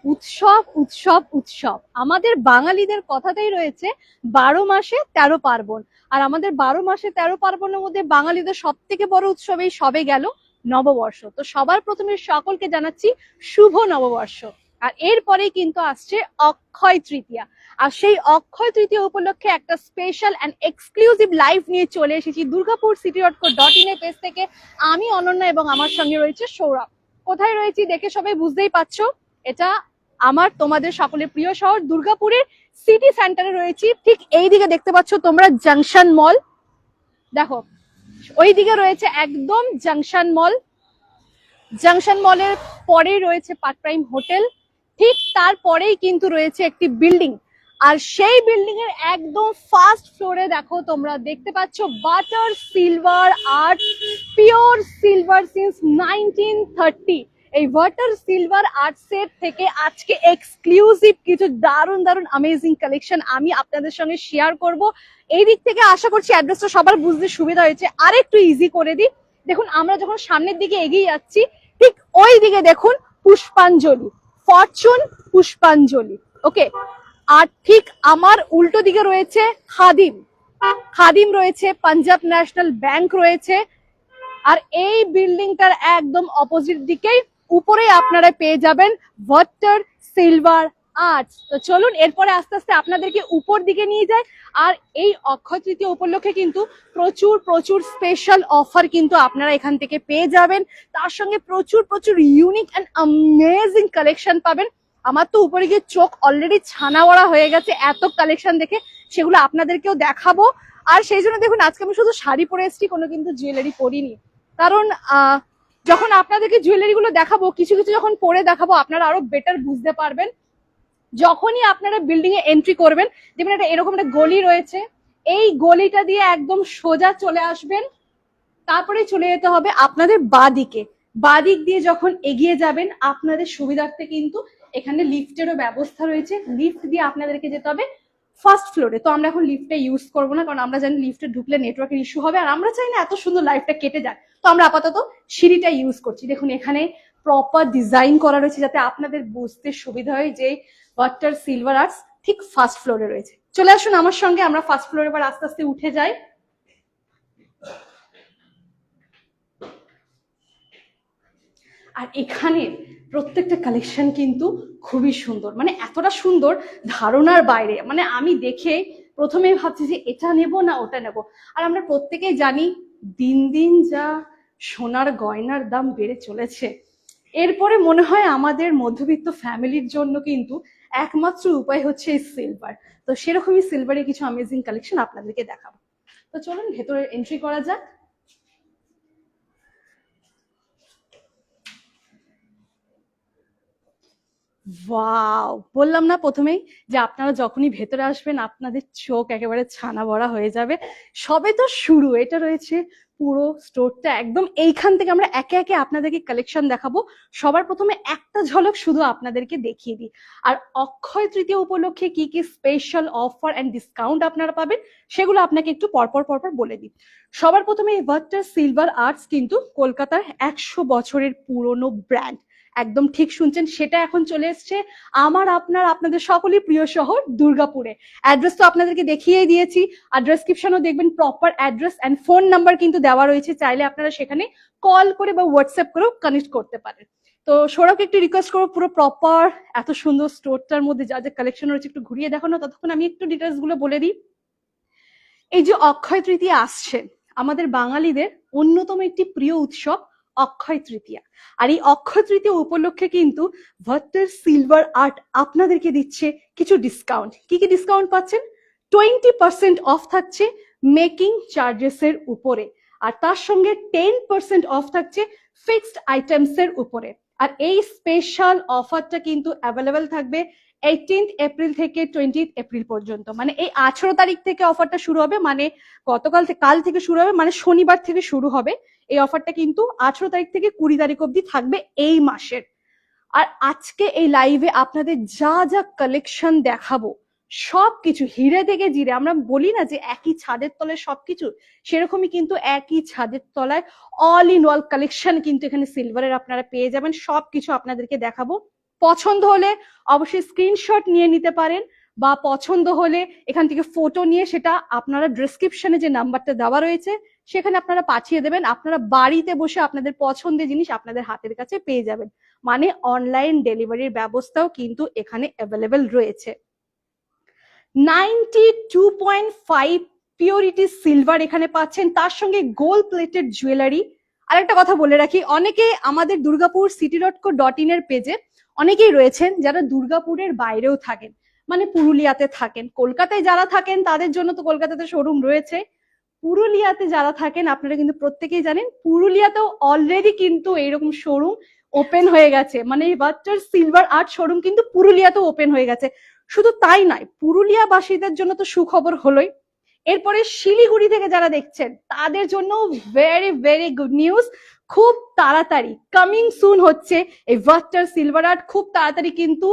উৎসব উৎসব উৎসব, আমাদের বাঙালিদের কথাতেই রয়েছে 12 মাসে 13 পার্বণ। আর আমাদের 12 মাসে 13 পার্বণের মধ্যে বাঙালিদের সব থেকে বড় উৎসব এই সবে গেল নববর্ষ। তো সবার প্রথমে সকলকে জানাচ্ছি শুভ নববর্ষ। আর এরপরেই কিন্তু আসছে অক্ষয় তৃতীয়া। আর সেই অক্ষয় তৃতীয়া উপলক্ষে একটা স্পেশাল অ্যান্ড এক্সক্লুসিভ লাইভ নিয়ে চলে এসেছি দুর্গাপুর city.co.in এর পেজ থেকে। আমি অনন্যা এবং আমার সঙ্গে রয়েছে সৌরভ। কোথায় রয়েছি দেখে সবাই বুঝতেই পারছো, এটা আমার তোমাদের সকলের প্রিয় শহর দুর্গাপুরের সিটি সেন্টারে রয়েছি। ঠিক এই দিকে দেখতে পাচ্ছ তোমরা জাংশন মল, দেখো ওই দিকে রয়েছে একদম জাংশন মল। জাংশন মলের পরেই রয়েছে পার্ক প্রাইম হোটেল, ঠিক তারপরেই কিন্তু রয়েছে একটি বিল্ডিং। আর সেই বিল্ডিং এর একদম ফার্স্ট ফ্লোরে দেখো তোমরা দেখতে পাচ্ছ butter silver art, pure silver since 1930। এই ওয়াটার সিলভার আর্ট সেট থেকে আজকে এক্সক্লুসিভ কিছু দারুণ দারুণ অ্যামেজিং কালেকশন আমি আপনাদের সঙ্গে শেয়ার করব। এই দিক থেকে আশা করছি অ্যাড্রেসটা সবার বুঝতে সুবিধা হয়েছে। আর একটু ইজি করে দিই, দেখুন আমরা যখন সামনের দিকে এগিয়ে যাচ্ছি ঠিক ওই দিকে দেখুন পুষ্পাঞ্জলি, ফরচুন পুষ্পাঞ্জলি, ওকে। আর ঠিক আমার উল্টো দিকে রয়েছে খাদিম, খাদিম রয়েছে, পাঞ্জাব ন্যাশনাল ব্যাংক রয়েছে। আর এই বিল্ডিংটার একদম অপোজিট দিকেই উপরে আপনারা পেয়ে যাবেন ওয়াটার সিলভার আর্টস। তো চলুন এরপরে আস্তে আস্তে আপনাদেরকে উপর দিকে নিয়ে যায়। আর এই অক্ষয় তৃতীয়া উপলক্ষে কিন্তু প্রচুর প্রচুর স্পেশাল অফার কিন্তু আপনারা এখান থেকে পেয়ে যাবেন। তার সঙ্গে প্রচুর প্রচুর ইউনিক অ্যান্ড অ্যামেজিং কালেকশন পাবেন। আমার তো উপরে গিয়ে চোখ অলরেডি ছানা বড়া হয়ে গেছে এত কালেকশন দেখে, সেগুলো আপনাদেরকেও দেখাবো। আর সেই জন্য দেখুন আজকে আমি শুধু শাড়ি পরে এসেছি, কোনো কিন্তু জুয়েলারি পরিনি। কারণ যখন আপনাদেরকে জুয়েলারি গুলো দেখাবো, কিছু কিছু যখন পরে দেখাবো আপনারা আরো বেটার বুঝতে পারবেন। যখনই আপনারা বিল্ডিং এ এন্ট্রি করবেন দেখবেন একটা এরকম একটা গলি রয়েছে, এই গলিটা দিয়ে একদম সোজা চলে আসবেন। তারপরে চলে যেতে হবে আপনাদের বাদিকে, বাদিক দিয়ে যখন এগিয়ে যাবেন আপনাদের সুবিধার্থে কিন্তু এখানে লিফটেরও ব্যবস্থা রয়েছে। লিফট দিয়ে আপনাদেরকে যেতে হবে ফার্স্ট ফ্লোরে। তো আমরা এখন লিফটটা ইউজ করবো না, কারণ আমরা জানি লিফটে ঢুকলে নেটওয়ার্কের ইস্যু হবে, আর আমরা চাই না এত সুন্দর লাইফটা কেটে যায়। তো আমরা আপাতত সিঁড়িটা ইউজ করছি। দেখুন এখানে প্রপার ডিজাইন করা রয়েছে যাতে আপনাদের বুঝতে সুবিধা হয় যে ওয়াটার সিলভার আর্টস ঠিক ফার্স্ট ফ্লোরে রয়েছে। চলে আসুন আমার সঙ্গে, আমরা ফার্স্ট ফ্লোরে এবার আস্তে আস্তে উঠে যাই। আর এখানে প্রত্যেকটা কালেকশন কিন্তু খুবই সুন্দর, মানে এতটা সুন্দর ধারণার বাইরে। মানে আমি দেখে প্রথমে ভাবছি যে এটা নেব না ওটা নেব। আর আমরা প্রত্যেকেই জানি দিন দিন যা সোনার গয়নার দাম বেড়ে চলেছে, এরপরে মনে হয় আমাদের মধ্যবিত্ত ফ্যামিলির জন্য কিন্তু একমাত্র উপায় হচ্ছে এই সিলভার। তো সেরকমই সিলভারের কিছু অ্যামেজিং কালেকশন আপনাদেরকে দেখাবো। তো চলুন ভেতরে এন্ট্রি করা যাক। ওয়াও, বললাম না প্রথমেই যে আপনারা যখনই ভেতরে আসবেন আপনাদের চোখ একেবারে ছানা ভরা হয়ে যাবে। সবে তো শুরু, এটা রয়েছে পুরো স্টোরটা একদম। এইখান থেকে আমরা একে একে আপনাদেরকে কালেকশন দেখাবো। সবার প্রথমে একটা ঝলক শুধু আপনাদেরকে দেখিয়ে দিই। আর অক্ষয় তৃতীয়া উপলক্ষে কি কি স্পেশাল অফার এন্ড ডিসকাউন্ট আপনারা পাবেন সেগুলো আপনাকে একটু পরপর পরপর বলে দিই। সবার প্রথমে ওয়াটার সিলভার আর্টস কিন্তু কলকাতার 100 বছরের পুরনো ব্র্যান্ড, একদম ঠিক শুনছেন, সেটা এখন চলে এসছে আমার আপনার আপনাদের সকলের প্রিয় শহর দুর্গাপুরে। অ্যাড্রেস তো আপনাদেরকে দেখিয়ে দিয়েছি, আর ডেসক্রিপশনও দেখবেন proper address and phone number কিন্তু দেওয়া রয়েছে, চাইলে আপনারা সেখানে কল করে বা হোয়াটসঅ্যাপ করেও কানেক্ট করতে পারেন। তো সৌরভকে একটু রিকোয়েস্ট করবো পুরো প্রপার এত সুন্দর স্টোরটার মধ্যে যা যা কালেকশন রয়েছে একটু ঘুরিয়ে দেখানো। ততক্ষণ আমি একটু ডিটেলস গুলো বলে দিই। এই যে অক্ষয় তৃতীয়া আসছে, আমাদের বাঙালিদের অন্যতম একটি প্রিয় উৎসব অক্ষয় তৃতীয়া। আর এই অক্ষয় তৃতীয়া উপলক্ষে কিন্তু ওয়াটার সিলভার আর্ট আপনাদেরকে দিচ্ছে কিছু ডিসকাউন্ট। কি কি ডিসকাউন্ট পাচ্ছেন? 20% অফ থাকছে মেকিং চার্জেস এর উপরে, আর তার সঙ্গে 10% অফ থাকছে ফিক্সড আইটেমস এর উপরে। আর এই স্পেশাল অফারটা কিন্তু অ্যাভেলেবেল থাকবে 18 এপ্রিল থেকে 20 এপ্রিল পর্যন্ত। মানে এই 18 তারিখ থেকে অফারটা শুরু হবে, মানে গতকাল থেকে, কাল থেকে শুরু হবে, মানে শনিবার থেকে শুরু হবে এই অফারটা। কিন্তু 18 তারিখ থেকে 20 তারিখ অবধি থাকবে এই মাসের। আর আজকে এই লাইভে আপনাদের যা যা কালেকশন দেখাবো সবকিছু হিরে থেকে জিরে, আমরা বলি না যে একই ছাদের তলায় সবকিছু, সেরকমই কিন্তু একই ছাদের তলায় অল ইন অল কালেকশন কিন্তু এখানে সিলভারের আপনারা পেয়ে যাবেন। সবকিছু আপনাদেরকে দেখাবো। পছন্দ হলে অবশ্যই স্ক্রিনশট নিয়ে নিতে পারেন, বা পছন্দ হলে এখান থেকে ফটো নিয়ে সেটা আপনারা ডেসক্রিপশনে যে নাম্বারটা দেওয়া রয়েছে সেখানে আপনারা পাঠিয়ে দেবেন। আপনারা বাড়িতে বসে আপনাদের পছন্দের জিনিস আপনাদের হাতের কাছে পেয়ে যাবেন। মানে অনলাইন ডেলিভারির ব্যবস্থাও কিন্তু এখানে অ্যাভেলেবেল রয়েছে। 92.5 পিওরিটি সিলভার এখানে পাচ্ছেন, তার সঙ্গে গোল্ড প্লেটেড জুয়েলারি। আরেকটা কথা বলে রাখি, অনেকে আমাদের দুর্গাপুর city.co.in এর পেজে অনেকেই রয়েছেন যারা দুর্গাপুরের বাইরেও থাকেন, মানে পুরুলিয়াতে থাকেন। কলকাতায় যারা থাকেন তাদের জন্য তো কলকাতাতে শোরুম রয়েছে, পুরুলিয়াতে যারা থাকেন আপনারা কিন্তু প্রত্যেকেই জানেন পুরুলিয়াতেও অলরেডি কিন্তু এইরকম শোরুম ওপেন হয়ে গেছে। মানে বাচ্চার সিলভার আর্ট শোরুম কিন্তু পুরুলিয়াতেও ওপেন হয়ে গেছে। শুধু তাই নয়, পুরুলিয়াবাসীদের জন্য তো সুখবর হলোই, এরপরে শিলিগুড়ি থেকে যারা দেখছেন তাদের জন্য ভেরি ভেরি গুড নিউজ। খুব তাড়াতাড়ি কামিং সুন হচ্ছে এই ভাক্টর সিলভার আর্ট, খুব তাড়াতাড়ি কিন্তু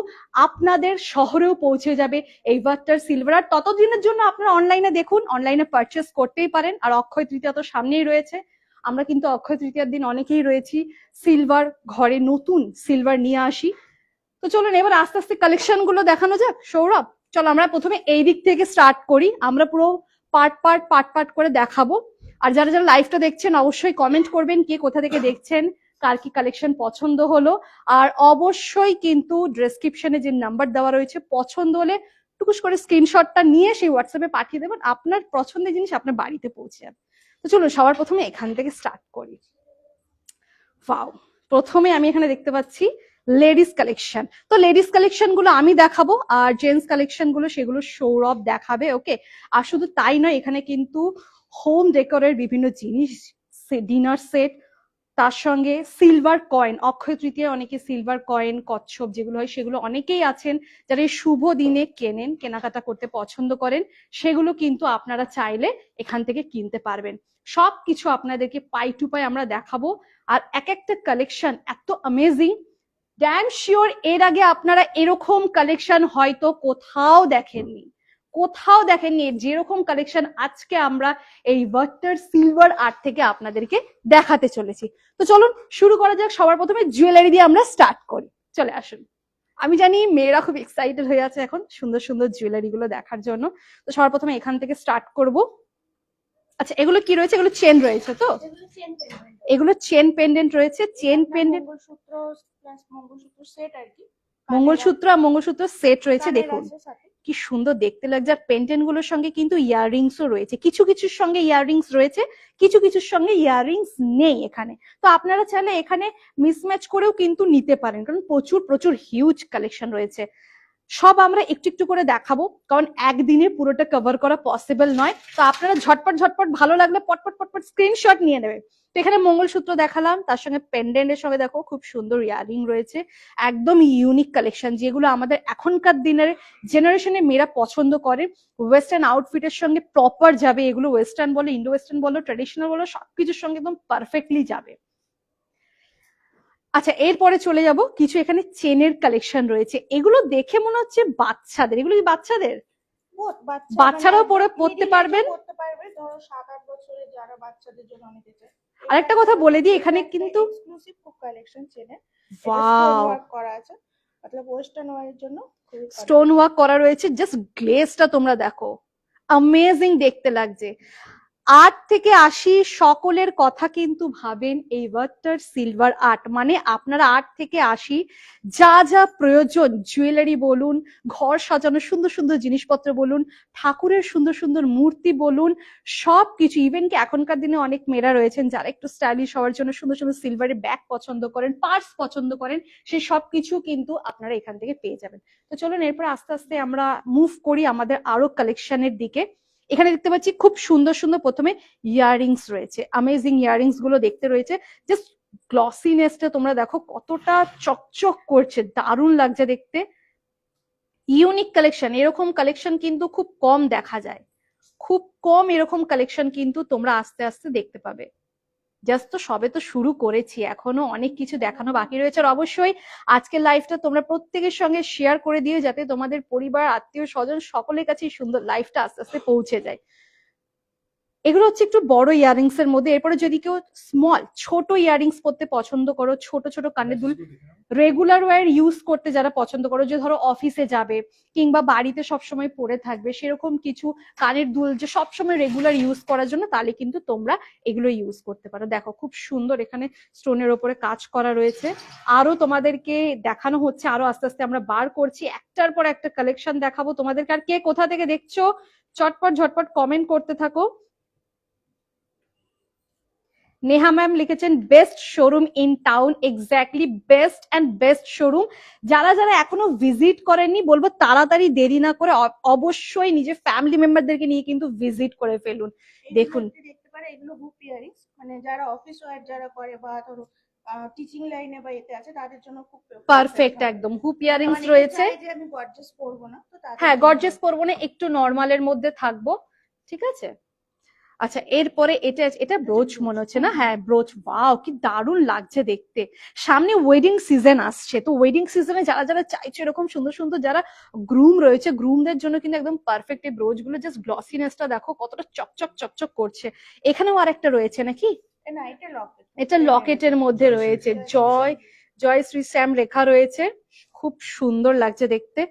আপনাদের শহরেও পৌঁছে যাবে এই ভাক্টর সিলভার আর্ট। ততদিনের জন্য আপনারা অনলাইনে দেখুন, অনলাইনে পারচেস করতেই পারেন। আর অক্ষয় তৃতীয়া তো সামনেই রয়েছে, আমরা কিন্তু অক্ষয় তৃতীয়ার দিন অনেকেই রয়েছি সিলভার ঘরে নতুন সিলভার নিয়ে আসি। তো চলুন এবার আস্তে আস্তে কালেকশন গুলো দেখানো যাক। সৌরভ চলো আমরা প্রথমে এই দিক থেকে স্টার্ট করি, আমরা পুরো পার্ট করে দেখাবো। আর যারা যারা লাইভটা দেখছেন অবশ্যই কমেন্ট করবেন কে কোথা থেকে দেখছেন, কার কি কালেকশন পছন্দ হলো। আর অবশ্যই কিন্তু ডেসক্রিপশনে যে নাম্বার দেওয়া রয়েছে পছন্দ হলে টুকুস করে স্ক্রিনশটটা নিয়ে সেই হোয়াটসঅ্যাপে পাঠিয়ে দেবেন, আপনার পছন্দের জিনিস আপনার বাড়িতে পৌঁছে যাবে। তো চলুন সবার প্রথমে এখান থেকে স্টার্ট করি। ওয়াও, প্রথমে আমি এখানে দেখতে পাচ্ছি লেডিস কালেকশন। তো লেডিস কালেকশন গুলো আমি দেখাবো আর জেন্টস কালেকশন গুলো সেগুলো সৌরভ দেখাবে। ওকে, আর শুধু তাই নয়, এখানে কিন্তু হোম ডেকোরের বিভিন্ন জিনিস, ডিনার সেট, তার সঙ্গে সিলভার কয়েন, অক্ষয় তৃতীয় অনেকে সিলভার কয়েন কচ্ছপ যেগুলো হয় সেগুলো অনেকেই আছেন যারা এই শুভ দিনে কেনাকাটা করতে পছন্দ করেন, সেগুলো কিন্তু আপনারা চাইলে এখান থেকে কিনতে পারবেন। সবকিছু আপনাদেরকে পাই টু পাই আমরা দেখাবো। আর এক একটা কালেকশন এত অ্যামেজিং, ড্যাম শিওর এর আগে আপনারা এরকম কালেকশন হয়তো কোথাও দেখেননি যেরকম কালেকশন আজকে আমরা এই ভাক্টর সিলভার আর্ট থেকে আপনাদেরকে দেখাতে চলেছি। তো চলুন শুরু করা যাক। সবার প্রথমে জুয়েলারি দিয়ে আমরা স্টার্ট করি, চলে আসুন। আমি জানি মেয়েরা খুব এক্সাইটেড হয়ে আছে এখন সুন্দর সুন্দর জুয়েলারি গুলো দেখার জন্য। তো সবার প্রথমে এখান থেকে স্টার্ট করব। আচ্ছা এগুলো কি রয়েছে? এগুলো চেন রয়েছে তো? এগুলো চেন পেন্ডেন্ট রয়েছে, চেন পেন্ডেন্ট, মঙ্গলসূত্র আর মঙ্গলসূত্র সেট রয়েছে। দেখুন কি সুন্দর দেখতে লাগছে। আর পেন্ডেন্ট গুলোর সঙ্গে কিন্তু ইয়াররিংসও রয়েছে, কিছু কিছুর সঙ্গে ইয়াররিংস রয়েছে, কিছু কিছুর সঙ্গে ইয়াররিংস নেই এখানে। তো আপনারা চাইলে এখানে মিসম্যাচ করেও কিন্তু নিতে পারেন, কারণ প্রচুর প্রচুর হিউজ কালেকশন রয়েছে। সব আমরা একটু একটু করে দেখাবো, কারণ একদিনে পুরোটা কভার করা পসিবল নয়। তো আপনারা ঝটপট ভালো লাগলে পটপট স্ক্রিনশট নিয়ে নেবে। তো এখানে মঙ্গলসূত্র দেখালাম, তার সঙ্গে পেন্ডেন্টের সঙ্গে দেখো খুব সুন্দর ইয়ারিং রয়েছে, একদম ইউনিক কালেকশন যেগুলো আমাদের এখনকার দিনের জেনারেশনে মেয়েরা পছন্দ করে। ওয়েস্টার্ন আউটফিটের সঙ্গে প্রপার যাবে এগুলো, ওয়েস্টার্ন বলো ইন্ডো ওয়েস্টার্ন বলো ট্রেডিশনাল বলো সবকিছুর সঙ্গে একদম পারফেক্টলি যাবে। আচ্ছা এরপরে চলে যাব, কিছু এখানে চেনের কালেকশন রয়েছে, এগুলো দেখে মনে হচ্ছে বাচ্চাদের। এগুলো কি বাচ্চাদের? বাচ্চারাও পড়তে পারবেন। আরেকটা কথা বলে দিই, এখানে কিন্তু স্টোন ওয়ার্ক করা রয়েছে। জাস্ট গ্লেজটা তোমরা দেখো, অ্যামেজিং দেখতে লাগছে। 8 থেকে 80 সকলের কথা কিন্তু ভাবেন এই ভাক্টর সিলভার আর্ট, মানে আপনারা 8 থেকে 80 যা যা প্রয়োজন, জুয়েলারি বলুন, ঘর সাজানোর সুন্দর সুন্দর জিনিসপত্র বলুন, ঠাকুরের সুন্দর সুন্দর মূর্তি বলুন, সবকিছু। ইভেন কি এখনকার দিনে অনেক মেয়েরা রয়েছেন যারা একটু স্টাইলিশ হওয়ার জন্য সুন্দর সুন্দর সিলভারের ব্যাগ পছন্দ করেন, পার্স পছন্দ করেন, সেই সবকিছু কিন্তু আপনারা এখান থেকে পেয়ে যাবেন। তো চলুন এরপর আস্তে আস্তে আমরা মুভ করি আমাদের আরো কালেকশনের দিকে। এখানে দেখতে পাচ্ছি খুব সুন্দর সুন্দর প্রথমে ইয়াররিংস রয়েছে, অ্যামেজিং ইয়াররিংস গুলো দেখতে রয়েছে। জাস্ট গ্লসিনেসটা তোমরা দেখো কতটা চকচক করছে, দারুণ লাগছে দেখতে। ইউনিক কালেকশন, এরকম কালেকশন কিন্তু খুব কম দেখা যায়, খুব কম এরকম কালেকশন কিন্তু তোমরা আস্তে আস্তে দেখতে পাবে। জাস্ট তো সবে তো শুরু করেছি, এখনো অনেক কিছু দেখানো বাকি রয়েছে। আর অবশ্যই আজকের লাইভটা তোমরা প্রত্যেকের সঙ্গে শেয়ার করে দিও, যাতে তোমাদের পরিবার আত্মীয় স্বজন সকলের কাছে সুন্দর লাইভটা আস্তে আস্তে পৌঁছে যায়। এগুলো হচ্ছে একটু বড় ইয়ারিংস এর মধ্যে। এরপরে যদি কেউ স্মল ছোট ইয়ারিংস পরতে পছন্দ করো, ছোট ছোট কানের দুল রেগুলার ওয়্যার ইউজ করতে যারা পছন্দ করো, যে ধরো অফিসে যাবে কিংবা বাড়িতে সবসময় পরে থাকবে, সেরকম কিছু কানের দুল যে সবসময় রেগুলার ইউজ করার জন্য, তাহলে কিন্তু তোমরা এগুলো ইউজ করতে পারো। দেখো খুব সুন্দর এখানে স্টোনের ওপরে কাজ করা রয়েছে। আরো তোমাদেরকে দেখানো হচ্ছে, আরো আস্তে আস্তে আমরা বার করছি, একটার পর একটা কালেকশন দেখাবো তোমাদেরকে। আর কে কোথা থেকে দেখছো চটপট ঝটপট কমেন্ট করতে থাকো। নেহা ম্যাম লিখেছেন best showroom in town. Exactly, best and best showroom. যারা যারা এখনো ভিজিট করেননি, বলবো তাড়াতাড়ি দেরি না করে অবশ্যই নিজের ফ্যামিলি মেম্বারদেরকে নিয়ে কিন্তু ভিজিট করে ফেলুন। দেখুন দেখতে পারে এগুলো হুপ ইয়ারিংস, মানে যারা অফিস ওয়্যার যারা করে বা ধরো টিচিং লাইনে বা এতে আছে তাদের জন্য খুব পারফেক্ট, একদম হুপ ইয়ারিংস রয়েছে। যে আমি গর্জিয়াস পরবো না, তো হ্যাঁ, গর্জিয়াস পরবো না, একটু নরমালের মধ্যে থাকবো, ঠিক আছে। আচ্ছা, এরপরে এটা এটা ব্রোচ মনে হচ্ছে না? হ্যাঁ ব্রোচ। ওয়াও, কি দারুণ লাগছে দেখতে। সামনে ওয়েডিং সিজন আসছে, তো ওয়েডিং সিজনে যারা যারা চাইছে এরকম সুন্দর সুন্দর যারা গ্রুম রয়েছে, গ্রুমদের জন্য কিন্তু একদম পারফেক্ট এই ব্রোচ গুলো। জাস্ট গ্লসিনেসটা দেখো কতটা চকচক চকচক করছে। এখানেও আরেকটা রয়েছে নাকি? না, এটা লকেট, এটা লকেটের মধ্যে রয়েছে, জয় জয় শ্রী শ্যাম রেখা রয়েছে, খুব সুন্দর লাগছে দেখতে।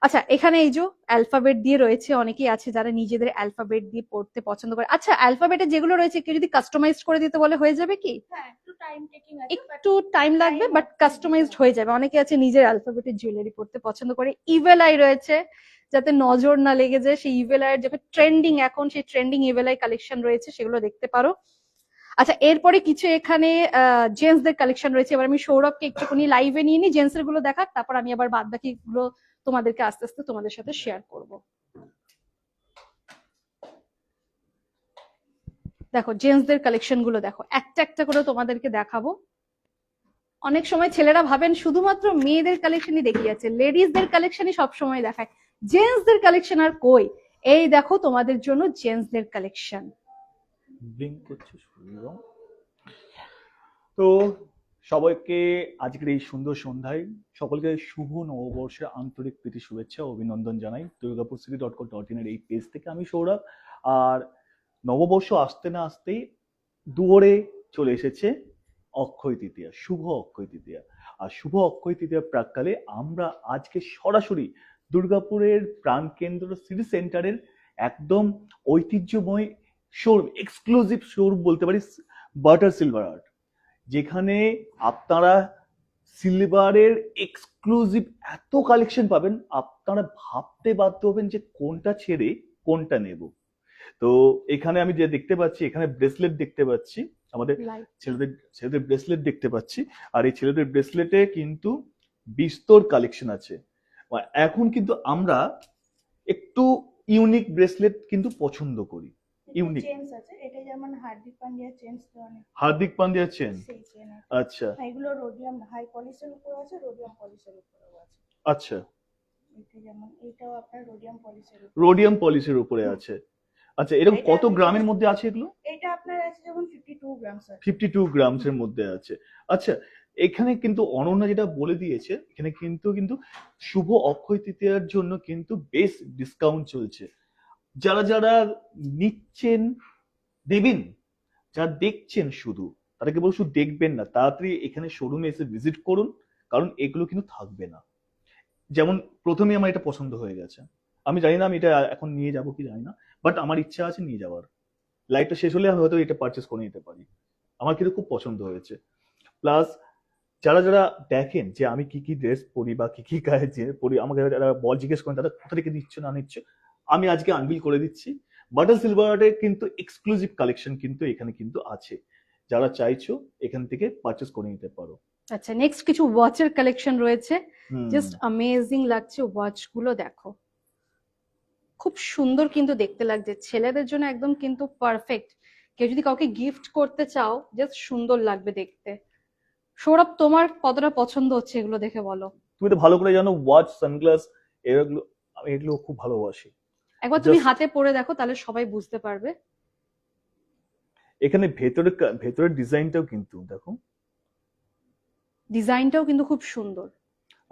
আচ্ছা, এখানে এই যে অ্যালফাবেট দিয়ে রয়েছে, অনেকেই আছে যারা নিজেদের অ্যালফাবেট দিয়ে পড়তে পছন্দ করে। আচ্ছা, অ্যালফাবেটে যেগুলো রয়েছে কেউ যদি কাস্টমাইজ করে দিতে বলে হয়ে যাবে কি? হ্যাঁ, একটু টাইম টেকিং আছে, একটু টাইম লাগবে, বাট কাস্টমাইজড হয়ে যাবে। অনেকে আছে নিজের অ্যালফাবেটের জুয়েলারি পড়তে পছন্দ করে। ইভেল আই রয়েছে, যাতে নজর না লেগে যায়, সেই ইভেল আই এর যেটা ট্রেন্ডিং এখন, সেই ট্রেন্ডিং ইভেল আই কালেকশন রয়েছে, সেগুলো দেখতে পারো। আচ্ছা, এরপরে কিছু এখানে জেন্টসদের কালেকশন রয়েছে। এবার আমি সৌরভকে একটুখানি লাইভে নিয়ে নিই, জেন্টস এর গুলো দেখাক, তারপর আমি আবার বাদ বাকি গুলো তোমাদেরকে আস্তে আস্তে তোমাদের সাথে শেয়ার করব। দেখো জেন্টসদের কালেকশন গুলো দেখো, একটা একটা করে তোমাদেরকে দেখাবো। অনেক সময় ছেলেরা ভাবেন শুধুমাত্র মেয়েদের কালেকশনই দেখি যাচ্ছে, লেডিসদের কালেকশনই সবসময় দেখায়, জেন্টসদের কালেকশন আর কই। এই দেখো তোমাদের জন্য জেন্টসদের কালেকশন। ব্লিঙ্ক করছে এবং তো সবাইকে আজকের এই সুন্দর সন্ধ্যায় সকলকে শুভ নববর্ষের আন্তরিক প্রীতি শুভেচ্ছা ও অভিনন্দন জানাই durgapurcity.co.in এর এই পেজ থেকে। আমি সৌরভ। আর নববর্ষ আসতে না আসতেই দুয়ারে চলে এসেছে অক্ষয় তৃতীয়া, শুভ অক্ষয় তৃতীয়া। আর শুভ অক্ষয় তৃতীয়ার প্রাক্কালে আমরা আজকে সরাসরি দুর্গাপুরের প্রাণকেন্দ্র সিটি সেন্টারের একদম ঐতিহ্যময় শোরুম, এক্সক্লুসিভ শোরুম বলতে পারি, বাটার সিলভার আর্ট, যেখানে আপনারা সিলভারের এক্সক্লুসিভ এত কালেকশন পাবেন, আপনারা ভাবতে বাধ্য হবেন যে কোনটা ছেড়ে কোনটা নেব। তো এখানে আমি যে দেখতে পাচ্ছি, এখানে ব্রেসলেট দেখতে পাচ্ছি, আমাদের ছেলেদের ছেলেদের ব্রেসলেট দেখতে পাচ্ছি। আর এই ছেলেদের ব্রেসলেটে কিন্তু বিস্তর কালেকশন আছে। এখন কিন্তু আমরা একটু ইউনিক ব্রেসলেট কিন্তু পছন্দ করি। ইউনিক চেনস আছে, এটা যেমন হার্দিক পান্ডিয়া চেনস, হার্দিক পান্ডিয়া চেন। আচ্ছা, এগুলো রোডিয়াম হাই পলিশের উপর আছে, রোডিয়াম পলিশের উপরেও আছে। আচ্ছা, এটা যেমন এটাও আপনার রোডিয়াম পলিশের উপর, রোডিয়াম পলিশের উপরে আছে। আচ্ছা, এরকম কত গ্রামের মধ্যে আছে এগুলো? এটা আপনার আছে যেমন 52 গ্রামস আছে। 52 গ্রামসের মধ্যে আছে। আচ্ছা, এখানে কিন্তু অনন্যা যেটা বলে দিয়েছে, এখানে কিন্তু কিন্তু শুভ অক্ষয় তৃতীয়ার জন্য কিন্তু বেশ ডিসকাউন্ট চলছে। যারা যারা নিচ্ছেন দেবেন, যারা দেখছেন শুধু, তারা কেবল শুধু দেখবেন না, তাড়াতাড়ি এখানে শোরুমে এসে ভিজিট করুন, কারণ এগুলো কিন্তু থাকবে না। যেমন প্রথমে আমার এটা পছন্দ হয়ে গেছে, আমি জানি না আমি এটা এখন নিয়ে যাব কি জানি না, বাট আমার ইচ্ছা আছে নিয়ে যাওয়ার। লাইফটা শেষ হলে আমি হয়তো এটা পারচেস করে নিতে পারি। আমার কিন্তু খুব পছন্দ হয়েছে। প্লাস যারা যারা দেখেন যে আমি কি কি ড্রেস পরি বা কি কি গায়ে যে পরি, আমাকে যারা বল জিজ্ঞেস করেন তারা কোথা থেকে নিচ্ছে না নিচ্ছে, আমি আজকে আনবিল করে দিচ্ছি। বাটার সিলভারের কিন্তু এক্সক্লুসিভ কালেকশন কিন্তু এখানে কিন্তু আছে, যারা চাইছো এখান থেকে পারচেস করে নিতে পারো। আচ্ছা, নেক্সট কিছু ওয়াচের কালেকশন রয়েছে, জাস্ট অ্যামেজিং লাগছে ওয়াচ গুলো দেখো, খুব সুন্দর কিন্তু দেখতে লাগছে, ছেলেদের জন্য একদম কিন্তু পারফেক্ট। কেউ যদি কাউকে গিফট করতে চাও, জাস্ট সুন্দর লাগবে দেখতে। সৌরভ, তোমার কতটা পছন্দ হচ্ছে এগুলো দেখে বলো। তুমি তো ভালো করে জানো ওয়াচ, সানগ্লাস, এগুলো আমি এগুলো খুব ভালোবাসি। একবার তুমি হাতে পরে দেখো, তাহলে সবাই বুঝতে পারবে। এখানে ভেতরের ডিজাইনটাও কিন্তু দেখো, ডিজাইনটাও কিন্তু খুব সুন্দর।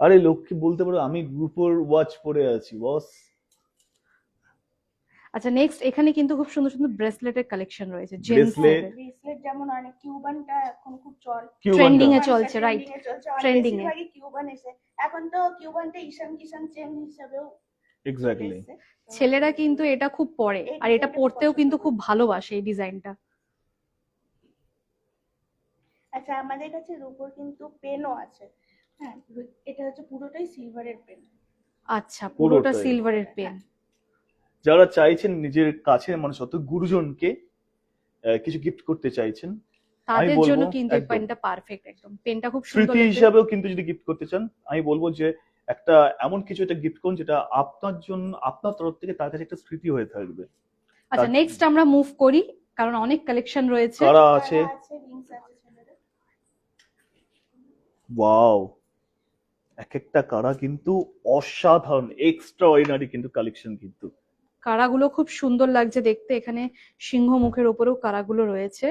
আরে লক্ষ্মী বলতে পারো আমি গ্রুপের ওয়াচ পরে আছি বস। আচ্ছা নেক্সট এখানে কিন্তু খুব সুন্দর সুন্দর ব্রেসলেটের কালেকশন রয়েছে জেন্টস Bracelet, ব্রেসলেট যেমন অনেক কিউবানটা এখন খুব ট্রেন্ডিং এ কিউবানটা চলছে রাইট ট্রেন্ডিং এ চলছে আর ট্রেন্ডিং এ বেশিরভাগই কিউবান এসে এখন তো কিউবানটা ঈশান কিষান চেন হিসেবেও চলে এক্স্যাক্টলি। এসেছে। তো ছেলেরা কিন্তু এটা খুব পরে এই আর এটা ডিজাইনটা পরতেও পছন্দ কিন্তু করে। খুব ভালোবাসে এই ডিজাইনটা। আচ্ছা আমাদের কাছে রূপোর কিন্তু পেনও আছে। হ্যাঁ এটা হচ্ছে পুরোটাই সিলভারের পেন। আচ্ছা পুরোটা পুরোটাই। সিলভারের পেন। যারা চাইছেন নিজের কাছের মানুষ অর্থাৎ গুরুজনকে কিছু গিফট করতে চাইছেন, তাদের বলবো জন্য কিন্তু এই একদম। পেনটা পারফেক্ট একদম। পেনটা খুব সুন্দর স্মৃতি লাগছে। হিসাবেও কিন্তু যদি গিফট করতে চান, আমি বলবো যে একটা এমন কিছু একটা গিফট করুন যেটা আপনার জন্য, আপনার তরফ থেকে তার কাছে একটা স্মৃতি হয়ে থাকবে। আচ্ছা তার- নেক্সট আমরা মুভ করি কারণ অনেক কালেকশন রয়েছে। কারা আছে, রিংস আছে ছেলেদের। ওয়াও, এক একটা কারা কিন্তু অসাধারণ, এক্সট্রা অর্ডিনারি কিন্তু কালেকশন কিন্তু। কারাগুলো খুব সুন্দর লাগছে দেখতে। এখানে সিংহ মুখের উপরেও কারাগুলো রয়েছে।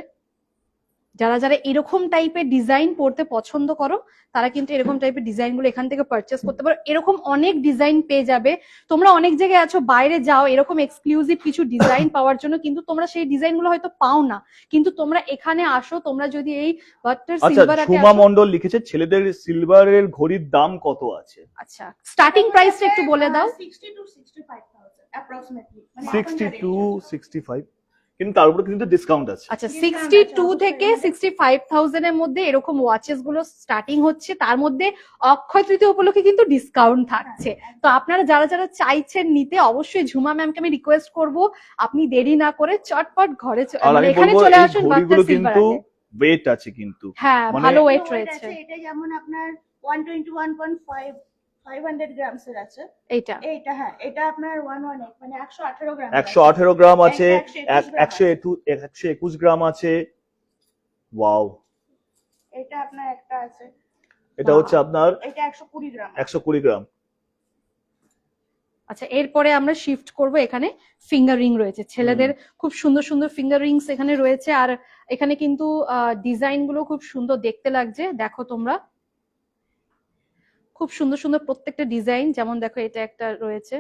যারা যারা এরকম টাইপের ডিজাইন পড়তে পছন্দ করো তারা কিন্তু এরকম টাইপের ডিজাইন গুলো এখান থেকে পারচেস করতে পারো। এরকম অনেক ডিজাইন পেয়ে যাবে। তোমরা অনেক জায়গায় আছো, বাইরে যাও এরকম এক্সক্লুসিভ কিছু ডিজাইন পাওয়ার জন্য, কিন্তু তোমরা সেই ডিজাইন গুলো হয়তো পাও না। কিন্তু তোমরা এখানে আসো, তোমরা যদি এই বাটার আচ্ছা, সিলভার ঝুমা মন্ডল লিখেছে ছেলেদের সিলভারের ঘড়ির দাম কত আছে? আচ্ছা স্টার্টিং প্রাইসটা একটু বলে দাও। 60 to 65,000 অ্যাপ্রক্সিমেটলি। 60 to 65, কিন্তু তার উপরে কিন্তু ডিসকাউন্ট আছে। আচ্ছা Discount 62 আছে, থেকে অবশ্যই। 65,000 এর মধ্যে এরকম ওয়াচেস গুলো স্টার্টিং হচ্ছে। তার মধ্যে অক্ষয় তৃতীয়া উপলক্ষে কিন্তু ডিসকাউন্ট থাকছে। তো আপনারা যারা যারা চাইছেন নিতে, অবশ্যই ঝুমা ম্যামকে আমি রিকোয়েস্ট করব আপনি দেরি না করে চটপট ঘরে আর আমি এখানে বলবো চলে এই আসুন ঘড়িগুলো বাটার সিলভার কিন্তু ওয়েট আছে কিন্তু। হ্যাঁ মানে- ভালো ওয়েট Weight রয়েছে। আছে, এটা যেমন আপনার 121.500 গ্রামসের আছে। এইটা এইটা হ্যাঁ এটা আপনার 118 মানে 118 গ্রাম। 118 গ্রাম আছে, এটা 121 গ্রাম আছে। ওয়াও, এটা আপনার একটা আছে, এটা হচ্ছে আপনার এটা 120 গ্রাম। 120 গ্রাম। আচ্ছা এরপরে আমরা শিফট করব। এখানে ফিঙ্গার রিং রয়েছে ছেলেদের, খুব সুন্দর সুন্দর ফিঙ্গার রিংস এখানে রয়েছে। আর এখানে কিন্তু ডিজাইন গুলো খুব সুন্দর দেখতে লাগছে। দেখো তোমরা খুব সুন্দর সুন্দর প্রত্যেকটা ডিজাইন, যেমন দেখো এটা একটা রয়েছে।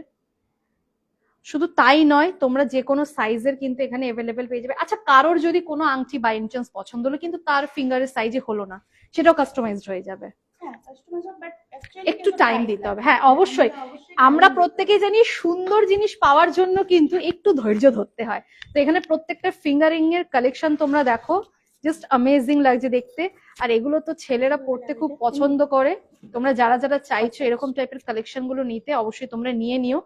শুধু তাই নয়, তোমরা যে কোনো সাইজের কিন্তু এখানে অ্যাভেলেবেল পেয়ে যাবে। আচ্ছা কারোর যদি কোনো আংটি বাই চান্স পছন্দ হলো কিন্তু তার ফিঙ্গারের সাইজে হলো না, সেটাও কাস্টমাইজড হয়ে যাবে। হ্যাঁ কাস্টমাইজ বাট অ্যাকচুয়ালি একটু টাইম দিতে হবে। হ্যাঁ অবশ্যই, আমরা প্রত্যেকেই জানি সুন্দর জিনিস পাওয়ার জন্য কিন্তু একটু ধৈর্য ধরতে হয়। তো এখানে প্রত্যেকটা ফিঙ্গারিং এর কালেকশন তোমরা দেখো, জাস্ট অ্যামেজিং লাগছে দেখতে। আর এগুলো তো ছেলেরা পড়তে খুব পছন্দ করে। তোমরা যারা যারা চাইছো এরকম টাইপের কালেকশন গুলো নিতে, অবশ্যই তোমরা নিয়ে নিও।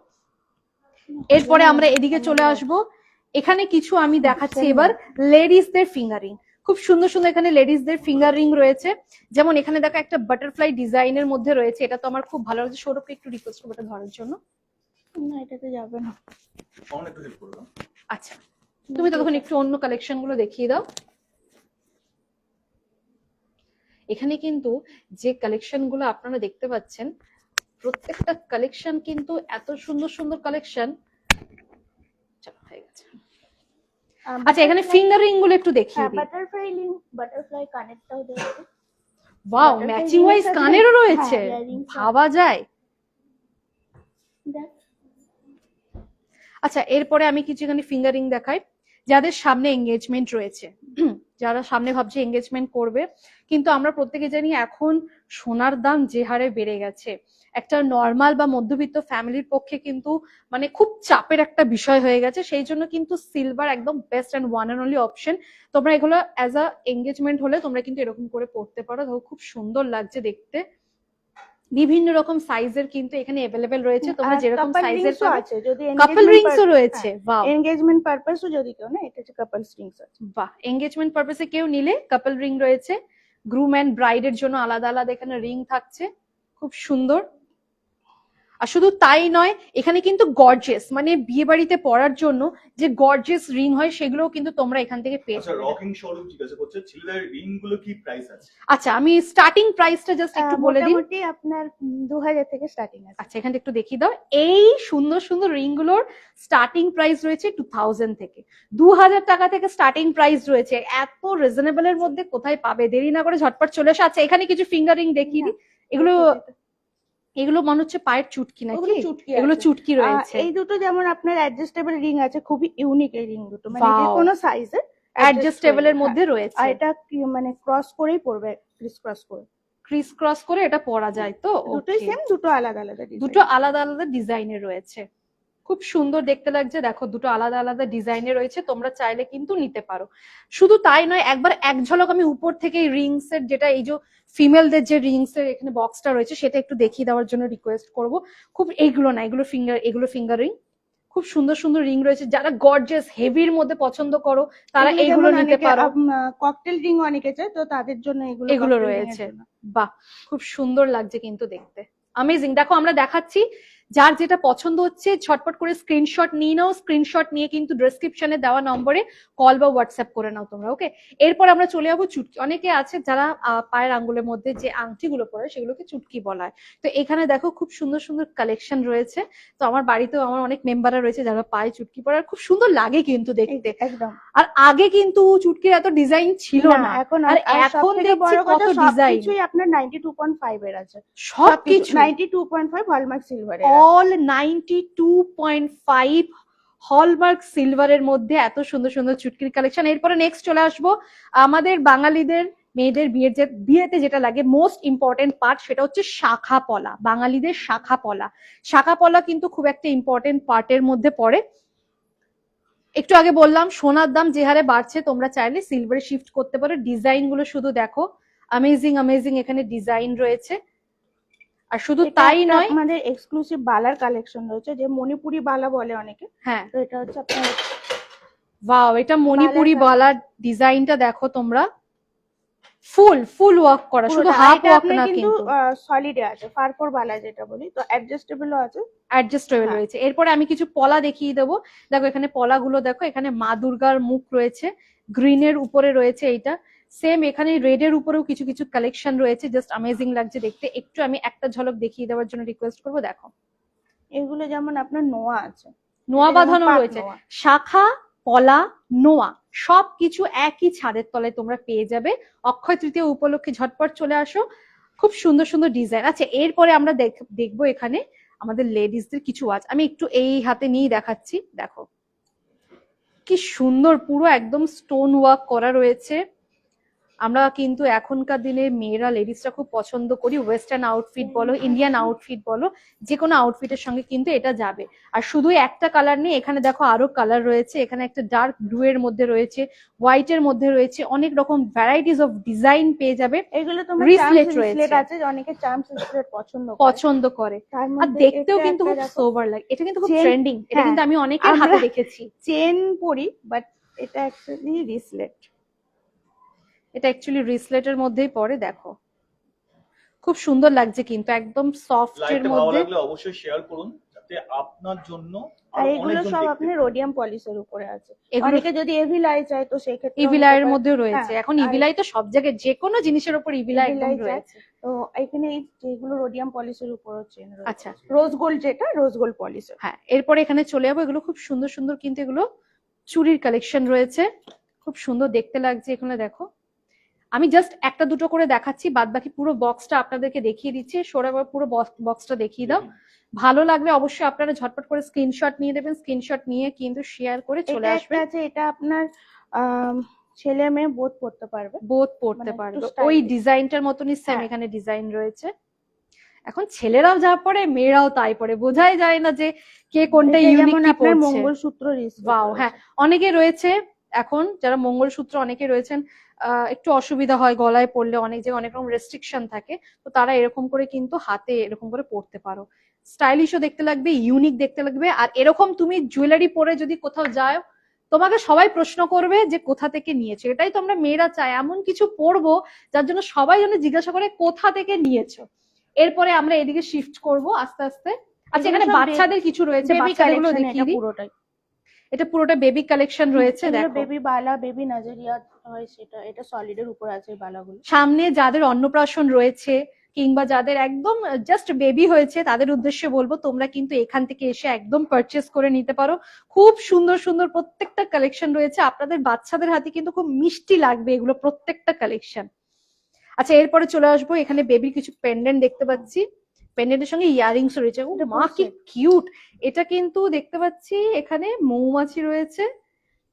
এরপরে আমরা এদিকে চলে আসব। এখানে কিছু আমি দেখাচ্ছি এবার লেডিসদের ফিঙ্গারিং। খুব সুন্দর সুন্দর এখানে লেডিসদের ফিঙ্গার রিং রয়েছে। যেমন এখানে দেখো একটা বাটারফ্লাই ডিজাইনের মধ্যে রয়েছে, এটা তো আমার খুব ভালো লাগছে। সৌরভকে একটু রিকোয়েস্ট করবো এটা ধরার জন্য। না এটাতে যাবে না। একটু হেল্প করে দাও। আচ্ছা তুমি ততক্ষণ একটু অন্য কালেকশন গুলো দেখিয়ে দাও। এখানে কিন্তু যে কালেকশন গুলো আপনারা দেখতে পাচ্ছেন, প্রত্যেকটা কালেকশন কিন্তু এত সুন্দর সুন্দর কালেকশন। হয়ে গেছে। আচ্ছা এখানে ফিঙ্গার রিং গুলো একটু দেখিয়ে দিই। বাটারফ্লাই কানেরটাও দেখো। Wow, Butterfly matching rings wise আছে। কানেরও রয়েছে, হ্যাঁ, earrings আছে। ভাবা যায়। দেখ আচ্ছা এরপরে আমি কিছু এখানে ফিঙ্গার রিং দেখাই যাদের সামনে এঙ্গেজমেন্ট রয়েছে। যারা সামনে ভাবছে এঙ্গেজমেন্ট করবে, কিন্তু আমরা প্রত্যেকে জানি এখন সোনার দাম যে হারে বেড়ে গেছে, একটা নর্মাল বা মধ্যবিত্ত ফ্যামিলির পক্ষে কিন্তু মানে খুব চাপের একটা বিষয় হয়ে গেছে। সেই জন্য কিন্তু সিলভার একদম best and one and only option. তোমরা এগুলো অ্যাজ আ এঙ্গেজমেন্ট হলে তোমরা কিন্তু এরকম করে পড়তে পারো। দেখো খুব সুন্দর লাগছে দেখতে। বিভিন্ন রকম সাইজের কিন্তু এখানে অ্যাভেলেবেল রয়েছে। তোমরা যেরকম সাইজের আছে, যদি কাপল রিংসও রয়েছে। বাহ এনগেজমেন্ট পারপাসও যদি কেউ না, এটা হচ্ছে কাপল রিংস আছে। বাহ, এঙ্গেজমেন্ট পারপাসে কেউ নিলে কাপল রিং রয়েছে। গ্রুম এন্ড ব্রাইডের জন্য আলাদা আলাদা এখানে রিং থাকছে, খুব সুন্দর। আর শুধু তাই নয়, এখানে কিন্তু গর্জিয়াস মানে বিয়ে বাড়িতে পরার জন্য যে গর্জিয়াস রিং হয় সেগুলোও কিন্তু তোমরা এখান থেকে পেয়ে আচ্ছা, যাবে। রকিং শোরুম জিজ্ঞাসা করছে ছেলেদের রিং গুলো কি প্রাইস আছে? আচ্ছা আমি স্টার্টিং প্রাইসটা জাস্ট একটু বলে দিই। মোটামুটি আপনার 2000 থেকে স্টার্টিং আছে। আচ্ছা এখানে একটু দেখিয়ে দাও। এই সুন্দর সুন্দর রিং গুলোর স্টার্টিং প্রাইস রয়েছে 2000 থেকে, 2000 টাকা থেকে স্টার্টিং প্রাইস রয়েছে। এত রিজনেবল এর মধ্যে কোথায় পাবে? দেরি না করে ঝটপট চলে আসো। আচ্ছা এখানে কিছু ফিঙ্গার রিং দেখিয়ে দিই। এগুলো এগুলো মনে হচ্ছে পায়ের চুটকি নাকি? ওগুলো চুটকি এগুলো আছে। চুটকি রয়েছে। এই দুটো যেমন আপনার অ্যাডজাস্টেবল রিং আছে, খুবই ইউনিক এই রিং দুটো, মানে যে Wow! কোনো সাইজে অ্যাডজাস্টেবল এর মধ্যে আর রয়েছে, এটা কি মানে ক্রস করেই পড়বে, ক্রিস ক্রস করে। ক্রিস ক্রস করে এটা পরা যায় তো? দুটোই ওকে, সেম, দুটো আলাদা আলাদা দুটো আলাদা আলাদা ডিজাইনের রয়েছে, খুব সুন্দর দেখতে লাগছে। দেখো দুটো আলাদা আলাদা ডিজাইনে রয়েছে, তোমরা চাইলে কিন্তু নিতে পারো। শুধু তাই নয়, একবার এক ঝলক আমি উপর থেকে রিংস এর, যেটা এই যে ফিমেলদের যে রিংস এর এখানে বক্সটা রয়েছে সেটা একটু দেখিয়ে দেওয়ার জন্য রিকোয়েস্ট করব। খুব এইগুলো না, এগুলো ফিঙ্গার রিং, খুব সুন্দর সুন্দর রিং রয়েছে। যারা গর্জিয়াস হেভির মধ্যে পছন্দ করো তারা এইগুলো নিতে পারো। ককটেল রিং অনেকে চায়, তো তাদের জন্য এগুলো cocktail ring এর রয়েছে। জন্য। বাহ, খুব সুন্দর লাগছে কিন্তু দেখতে, অ্যামেজিং। দেখো আমরা দেখাচ্ছি, যার যেটা পছন্দ হচ্ছে ঝটপট করে স্ক্রিনশট নিয়ে নাও। স্ক্রিনশট নিয়ে কিন্তু ডেসক্রিপশনে দেওয়া নম্বরে কল বা হোয়াটসঅ্যাপ করে নাও তোমরা, ওকে? এরপর আমরা চলে যাবো চুটকি। অনেকে আছে যারা পায়ের আঙ্গুলের মধ্যে যে আংটিগুলো পরে সেগুলোকে চুটকি বলা হয়। তো এখানে দেখো খুব সুন্দর সুন্দর কালেকশন রয়েছে। তো আমার বাড়িতেও আমার অনেক মেম্বাররা রয়েছে যারা পায়ে চুটকি পরে, আর খুব সুন্দর লাগে কিন্তু দেখতে। একদম। আর আগে কিন্তু চুটকির এত ডিজাইন ছিল না, এখন আর সব এখন থেকে দেখছি বড় কত কথা ডিজাইন। সবকিছুই আপনার 92.5 এর আছে, সবকিছু 92.5 হলমার্ক সিলভার এর অল 92.5 হলমার্ক সিলভারের মধ্যে এত সুন্দর সুন্দর চুটকির কালেকশন। এরপরে নেক্সট চলে আসবো আমাদের বাঙালিদের মেয়েদের বিয়েতে যেটা লাগে মোস্ট ইম্পর্টেন্ট পার্ট, সেটা হচ্ছে শাখা পলা। বাঙালিদের শাখা পলা, শাখা পলা কিন্তু খুব একটা ইম্পর্টেন্ট পার্টের মধ্যে পড়ে। একটু আগে বললাম সোনার দাম যে হারে বাড়ছে, তোমরা চাইলে সিলভারে শিফট করতে পারো। ডিজাইন গুলো শুধু দেখো, অ্যামেজিং অ্যামেজিং এখানে ডিজাইন রয়েছে। আর শুধু তাই নয়, আমাদের এক্সক্লুসিভ বালার কালেকশন রয়েছে, যে মণিপুরি বালা বলে অনেকে। হ্যাঁ, তো এটা হচ্ছে আপনার ওয়াও, এটা মণিপুরি বালার বালার ডিজাইনটা দেখো তোমরা, ফুল ফুল ওয়ার্ক করা, শুধু পুরোটা। হাফ এটা ওয়ার্ক আপনার না কিন্তু কিন্তু সলিডে আছে, ফারফোর বালা যেটা বলি, তো অ্যাডজাস্টেবলও আছে। অ্যাডজাস্টেবল হ্যাঁ। রয়েছে। এরপরে আমি কিছু পলা দেখিয়ে দেবো। দেখো এখানে পলাগুলো দেখো, এখানে মা দুর্গার মুখ রয়েছে, গ্রিনের উপরে রয়েছে এইটা, সেম এখানে রেড এর উপরেও কিছু কিছু কালেকশন রয়েছে, জাস্ট অ্যামেজিং লাগছে দেখতে। একটু আমি একটা ঝলক দেখিয়ে দেওয়ার জন্য রিকোয়েস্ট করবো। দেখো এগুলো যেমন আপনার নোয়া আছে, নোয়া এটা যেমন বাঁধানো পাক রয়েছে, নোয়া। শাখা পলা নোয়া সবকিছু একই ছাদের তলায় তোমরা পেয়ে যাবে। অক্ষয় তৃতীয়া উপলক্ষে ঝটপট চলে আসো, খুব সুন্দর সুন্দর ডিজাইন আছে। এরপরে আমরা দেখবো এখানে আমাদের লেডিসদের কিছু ওয়াচ। আমি একটু এই হাতে নিয়ে দেখাচ্ছি, দেখো কি সুন্দর, পুরো একদম স্টোন ওয়ার্ক করা রয়েছে। আমরা কিন্তু এখনকার দিনে মেয়েরা লেডিসরা খুব পছন্দ করি, ওয়েস্টার্ন আউটফিট বলো ইন্ডিয়ান আউটফিট বলো, যে কোনো আউটফিটের সঙ্গে কিন্তু এটা যাবে। আর শুধু একটা কালার নেই, এখানে দেখো আরো কালার রয়েছে। এখানে একটা ডার্ক ব্লু এর মধ্যে রয়েছে, হোয়াইট এর মধ্যে রয়েছে, অনেক রকম ভ্যারাইটিস অফ ডিজাইন পেয়ে যাবে। এগুলো তোমার Wristlet চার্মস রয়েছে। রিসলেট আছে, অনেকে চার্মস রিসলেট পছন্দ করে, তার আর মধ্যে দেখতেও এটা কিন্তু একটা খুব দেখো, সোবার লাগে। এটা কিন্তু খুব Chain- ট্রেন্ডিং, এটা হ্যাঁ, কিন্তু আমি অনেকের হাতে আমরা- দেখেছি। চেন পরি, বাট এটা অ্যাকচুয়ালি রিসলেট। এটা অ্যাকচুয়ালি রিসলেটের মধ্যেই পড়ে। দেখো খুব সুন্দর লাগছে কিন্তু, একদম সফট এর লাইভটা ভালো মধ্যে। লাগলে অবশ্যই শেয়ার করুন, যাতে আপনার জন্য আর আরো এগুলো অনেকজন সব দেখতে আপনার পারে। রোডিয়াম পলিশের উপরে আছে। এগুলো অনেকে যদি এভিলাই চায় তো সেই ক্ষেত্রে ইভিলাই এর মধ্যেও রয়েছে। হ্যাঁ, এখন আর ইভিলাই তো সব জায়গায়, যে কোনো জিনিসের উপর ইভিলাই একদম Evilai চায়। রয়েছে। তো এখানে এই যেগুলো রোডিয়াম পলিশের উপর চেন রয়েছে, আচ্ছা, রোজ গোল্ড, যেটা রোজ গোল্ড পলিশের। হ্যাঁ, এরপরে এখানে চলে যাবো। এগুলো খুব সুন্দর সুন্দর কিন্তু এগুলো চুড়ির কালেকশন রয়েছে, খুব সুন্দর দেখতে লাগছে। এখানে দেখো আমি জাস্ট একটা দুটো করে দেখাচ্ছি, বাদ বাকি পুরো বক্সটা আপনাদেরকে দেখিয়ে দিচ্ছি। সরে পুরো বক্সটা দেখিয়ে দাও। ভালো লাগলে অবশ্যই আপনারা ঝটপট করে স্ক্রিনশট নিয়ে দেবেন, স্ক্রিনশট নিয়ে কিন্তু শেয়ার করে চলে এটা একটা আসবেন। আছে, এটা আপনার ছেলে মেয়ে বোধ পড়তে পারবে। বোথ পড়তে মানে পারবে, একটু ওই stylish। ডিজাইনটার মতনই সেম হ্যাঁ। এখানে ডিজাইন রয়েছে। এখন ছেলেরাও যা পড়ে মেয়েরাও তাই পড়ে, বোঝাই যায় না যে কে কোনটা এটা ইউনিক যেমন কি আপনার পড়ছে। মঙ্গলসূত্র ওয়াও, হ্যাঁ, অনেকে রয়েছে এখন যারা মঙ্গলসূত্র, অনেকে রয়েছেন একটু অসুবিধা হয় গলায় পড়লে, অনেক জায়গায় অনেক রকম রেস্ট্রিকশন থাকে, তো তারা এরকম করে কিন্তু হাতে এরকম করে পড়তে পারো। স্টাইলিশও দেখতে লাগবে, ইউনিক দেখতে লাগবে। আর এরকম তুমি জুয়েলারি পরে যদি কোথাও যাও, তোমাকে সবাই প্রশ্ন করবে যে কোথা থেকে নিয়েছো। এটাই তো আমরা মেয়েরা চাই, এমন কিছু পরবো যার জন্য সবাই যেন জিজ্ঞাসা করে কোথা থেকে নিয়েছো। এরপরে আমরা এদিকে শিফট করব আস্তে আস্তে। আচ্ছা, এখানে বাচ্চাদের কিছু রয়েছে, বাচ্চাদেরগুলো দেখিয়ে দিই। পুরোটাই এটা পুরোটা বেবি কালেকশন রয়েছে, দেখো বেবি বালা, বেবি নাজারিয়া হয়, সেটা এটা সলিডের উপর আছে এই বালাগুলো। সামনে যাদের অন্নপ্রাশন রয়েছে কিংবা যাদের একদম জাস্ট বেবি হয়েছে, তাদের উদ্দেশ্যে বলবো তোমরা কিন্তু এখান থেকে এসে একদম পারচেস করে নিতে পারো। খুব সুন্দর সুন্দর প্রত্যেকটা কালেকশন রয়েছে, আপনাদের বাচ্চাদের হাতে কিন্তু খুব মিষ্টি লাগবে এগুলো প্রত্যেকটা কালেকশন। আচ্ছা, এরপরে চলে আসবো, এখানে বেবির কিছু পেন্ডেন্ট দেখতে পাচ্ছি, পেন্ডেন্টের সঙ্গে ইয়ারিংস রয়েছে। ও এটা মা পুরো কি set। কিউট! এটা কিন্তু দেখতে পাচ্ছি এখানে মৌমাছি রয়েছে,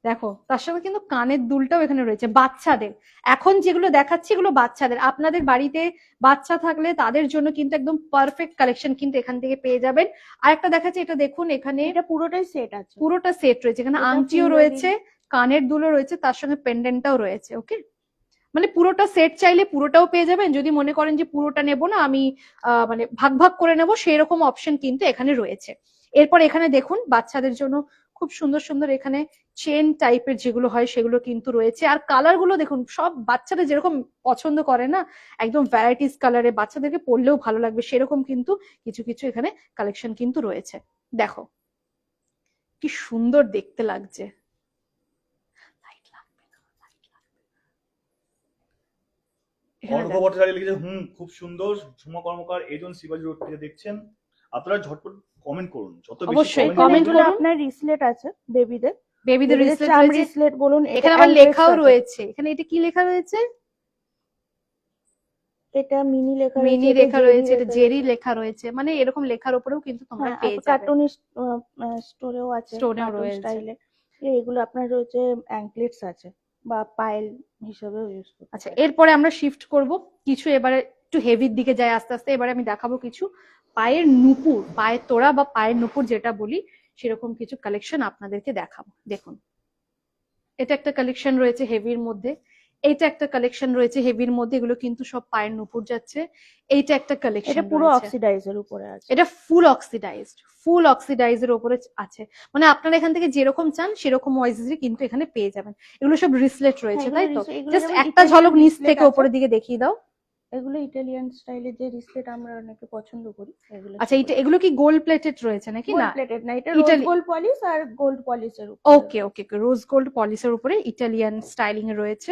দেখো তার সঙ্গে কিন্তু কানের দুলটাও এখানে রয়েছে বাচ্চাদের। এখন যেগুলো দেখাচ্ছি এগুলো বাচ্চাদের, আপনাদের বাড়িতে বাচ্চা থাকলে তাদের জন্য কিন্তু একদম পারফেক্ট কালেকশন কিন্তু এখান থেকে পেয়ে যাবেন। আর একটা দেখাচ্ছি, এটা দেখুন এখানে এটা পুরোটাই সেট আছে। পুরোটা সেট রয়েছে, এখানে এটা আংটিও finger রয়েছে, কানের দুলও রয়েছে, তার সঙ্গে পেন্ডেন্টটাও রয়েছে। ওকে, মানে পুরোটা সেট চাইলে পুরোটাও পেয়ে যাবেন, যদি মনে করেন যে পুরোটা নেব না আমি মানে ভাগ ভাগ করে নেব, সেই রকম অপশন কিন্তু এখানে রয়েছে। এরপর এখানে দেখুন বাচ্চাদের জন্য খুব সুন্দর সুন্দর এখানে চেন টাইপের যেগুলো হয় সেগুলো কিন্তু রয়েছে। আর কালার গুলো দেখুন, সব বাচ্চারা যেরকম পছন্দ করে না, একদম ভ্যারাইটিস কালারে, বাচ্চাদেরকে পরলেও ভালো লাগবে সেরকম কিন্তু কিছু কিছু এখানে কালেকশন কিন্তু রয়েছে। দেখো কি সুন্দর দেখতে লাগছে। Light লাগবে না, light লাগবে। এখানে অর্ঘ্য দেখো। ভট্টাচার্য লিখেছে খুব সুন্দর। ঝুমা কর্মকার এজন শিবাজি রোড থেকে দেখছেন। আপনারা ঝটপট কমেন্ট করুন, যত বেশি অবশ্যই comment comment করবেন, এগুলো করুন। আপনার রিসলেট আছে বেবিদের। বেবিদের বেবিদের রিসলেট চাম রয়েছে, রিসলেট বলুন, এখানে আবার লেখাও রয়েছে। এখানে এটা কি লেখা রয়েছে? এটা মিনি লেখা মিনি রয়েছে, লেখা রয়েছে, এটা জেরি লেখা রয়েছে, মানে এরকম লেখার উপরেও কিন্তু তোমরা হ্যাঁ, পেয়ে যাবে। কার্টুন স্টোরেও আছে, স্টোনেও কার্টুন রয়েছে। স্টাইলে। এগুলো আপনার রয়েছে, অ্যাঙ্কলেটস আছে বা পায়েল হিসেবেও ইউজ করতে আচ্ছা, পারেন। এরপরে আমরা শিফট করব কিছু, এবারে একটু হেভির দিকে যাই আস্তে আস্তে। এবারে আমি দেখাবো কিছু পায়ের নুপুর, পায়ের তোড়া বা পায়ের নুপুর যেটা বলি, সেরকম কিছু কালেকশন আপনাদেরকে দেখাবো। দেখুন এটা একটা কালেকশন রয়েছে হেভির মধ্যে, এইটা একটা কালেকশন রয়েছে হেভির মধ্যে, এগুলো কিন্তু সব পায়ের নুপুর যাচ্ছে। এইটা একটা এটা কালেকশন পুরো রয়েছে, অক্সিডাইজের উপরে আছে। এটা ফুল অক্সিডাইজের উপরে আছে, মানে আপনারা এখান থেকে যেরকম চান সেরকম ওয়াইজে কিন্তু এখানে পেয়ে যাবেন। এগুলো সব রিসলেট রয়েছে, হ্যাঁ, তাই তো? এগুলো জাস্ট যেমন একটা ইটালিয়ান ঝলক নিচ রিসলেট থেকে আছে। উপরের দিকে দেখিয়ে দাও। এগুলো ইটালিয়ান স্টাইলের যে রিসলেট আমরা অনেকে পছন্দ করি, এগুলো আচ্ছা, এটা এগুলো কি গোল্ড প্লেটেড রয়েছে নাকি? গোল্ড না, প্লেটেড না, এটা রোজ ইটালি গোল্ড পলিশ আর গোল্ড পলিশের উপরে। ওকে ওকে, রোজ গোল্ড পলিশের উপরে ইটালিয়ান স্টাইলিং এ রয়েছে।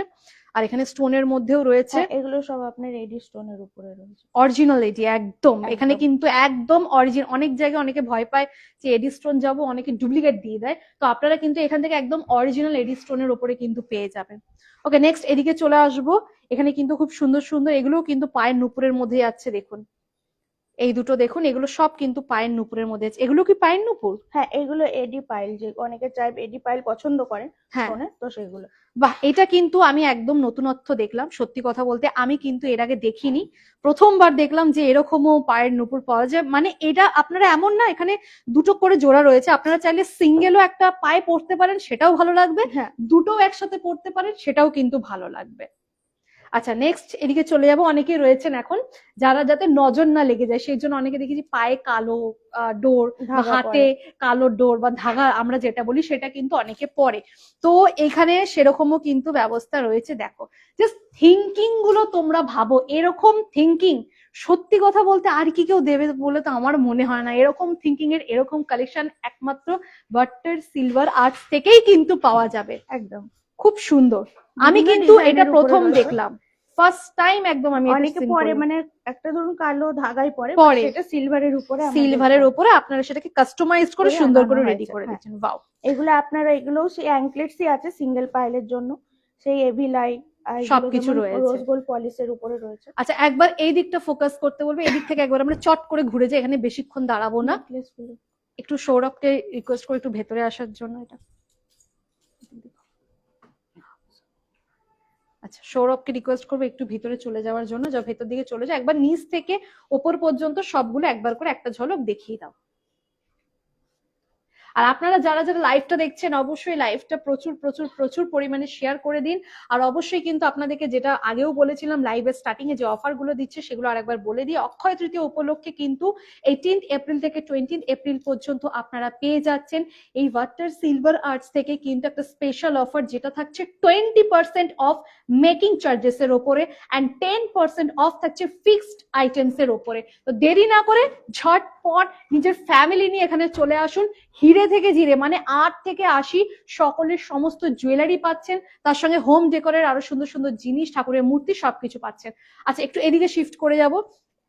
আর এখানে স্টোনের মধ্যেও রয়েছে, হ্যাঁ, এগুলো সব আপনার এডি স্টোনের উপরে রয়েছে। অরিজিনাল এডি একদম। এখানে একদম। কিন্তু একদম অরিজিনাল। অনেক জায়গায় অনেকে ভয় পায় যে এডি স্টোন যাবো, অনেকে ডুপ্লিকেট দিয়ে দেয়, তো আপনারা কিন্তু এখান থেকে একদম অরিজিনাল এডি স্টোনের উপরে কিন্তু পেয়ে যাবেন। ওকে, নেক্সট এদিকে চলে আসবো। এখানে কিন্তু খুব সুন্দর সুন্দর, এগুলোও কিন্তু পায়ের নুপুরের মধ্যে যাচ্ছে। দেখুন এই দুটো দেখুন, এগুলো সব কিন্তু পায়ের নুপুরের মধ্যে আছে। এগুলো কি পায়ের নুপুর? হ্যাঁ, এগুলো এডি পাইল, যে অনেকে চাই এডি পাইল পছন্দ করেন হ্যাঁ, স্টোনে, তো সেগুলো। বাহ, এটা কিন্তু আমি একদম নতুনত্ব দেখলাম। সত্যি কথা বলতে আমি কিন্তু এর আগে দেখিনি, প্রথমবার দেখলাম যে এরকমও পায়ের নুপুর পাওয়া যায়। মানে এটা আপনারা এমন না, এখানে দুটো করে জোড়া রয়েছে, আপনারা চাইলে সিঙ্গেলও একটা পায়ে পরতে পারেন, সেটাও ভালো লাগবে। হ্যাঁ, দুটোও একসাথে পরতে পারেন, সেটাও কিন্তু ভালো লাগবে। আচ্ছা, নেক্সট এদিকে চলে যাবো। অনেকেই রয়েছেন এখন যারা যাতে নজর না লেগে যায়, সেই জন্য অনেকে দেখেছি পায়ে কালো ডোর বা ধাগা হাতে কালো ডোর বা ধাগা আমরা যেটা বলি, সেটা কিন্তু অনেকে পরে। তো এখানে সেরকমও কিন্তু ব্যবস্থা রয়েছে। দেখো জাস্ট থিঙ্কিং গুলো তোমরা ভাবো, এরকম থিঙ্কিং সত্যি কথা বলতে আর কি কেউ দেবে বলে তো আমার মনে হয় না। এরকম থিঙ্কিং এর এরকম কালেকশন একমাত্র ভাট্টার সিলভার আর্টস থেকেই কিন্তু পাওয়া যাবে। একদম। খুব সুন্দর। আমি বিভিন্ন কিন্তু ডিজাইনের এটা উপরে প্রথম রয়েছে। দেখলাম, ফার্স্ট টাইম একদম আমি এটা অনেকে সিন পরে, করলাম। মানে একটা ধরুন কালো ধাগায় পরে, পরে। সেটা সিলভারের উপরে আমাদের সিলভারের উপরে আপনারা সেটাকে কাস্টমাইজ করে করে সুন্দর আনানো করে রেডি হয়েছে, করে হ্যাঁ। দিচ্ছেন। ওয়াও, এগুলো আপনারা, এগুলোও সেই অ্যাঙ্কলেটসই আছে সিঙ্গেল পাইলের জন্য, সেই এভি লাইট আর সবকিছু রয়েছে। রোজ গোল্ড পলিশের উপরে রয়েছে। আচ্ছা, একবার এই দিকটা ফোকাস করতে বলবো, এই দিক থেকে একবার আমরা চট করে ঘুরে যাই, এখানে বেশিক্ষণ দাঁড়াবো না। নেকলেস গুলো একটু সৌরভকে রিকোয়েস্ট করে একটু ভেতরে আসার জন্য। এটা আচ্ছা, সৌরভকে রিকোয়েস্ট করবো একটু ভিতরে চলে যাওয়ার জন্য, যা ভেতর দিকে চলে যায়, একবার নিচ থেকে ওপর পর্যন্ত সবগুলো একবার করে একটা ঝলক দেখিয়ে দাও। আর আপনারা যারা যারা লাইভটা দেখছেন, অবশ্যই লাইভটা প্রচুর প্রচুর প্রচুর পরিমাণে শেয়ার করে দিন। আর অবশ্যই কিন্তু আপনাদেরকে যেটা আগেও বলেছিলাম, লাইভের স্টার্টিং এ যে অফার গুলো দিচ্ছে সেগুলো আরেকবার বলে দিই। অক্ষয় তৃতীয়া উপলক্ষে কিন্তু 18 এপ্রিল থেকে 20 এপ্রিল পর্যন্ত আপনারা পেয়ে যাচ্ছেন এই ভাট্টার সিলভার আর্টস থেকে কিন্তু একটা স্পেশাল অফার, যেটা থাকছে 20% অফ মেকিং চার্জেস এর ওপরে অ্যান্ড 10% অফ থাকছে ফিক্সড আইটেমস এর ওপরে। তো দেরি না করে ঝটপট নিজের ফ্যামিলি নিয়ে এখানে চলে আসুন। হিরে থেকে জিরে, মানে 8 থেকে 80 সকলের সমস্ত জুয়েলারি পাচ্ছেন, তার সঙ্গে হোম ডেকোরের আরো সুন্দর সুন্দর জিনিস, ঠাকুরের মূর্তি, সবকিছু পাচ্ছেন। আচ্ছা, একটু এদিকে শিফট করে যাব।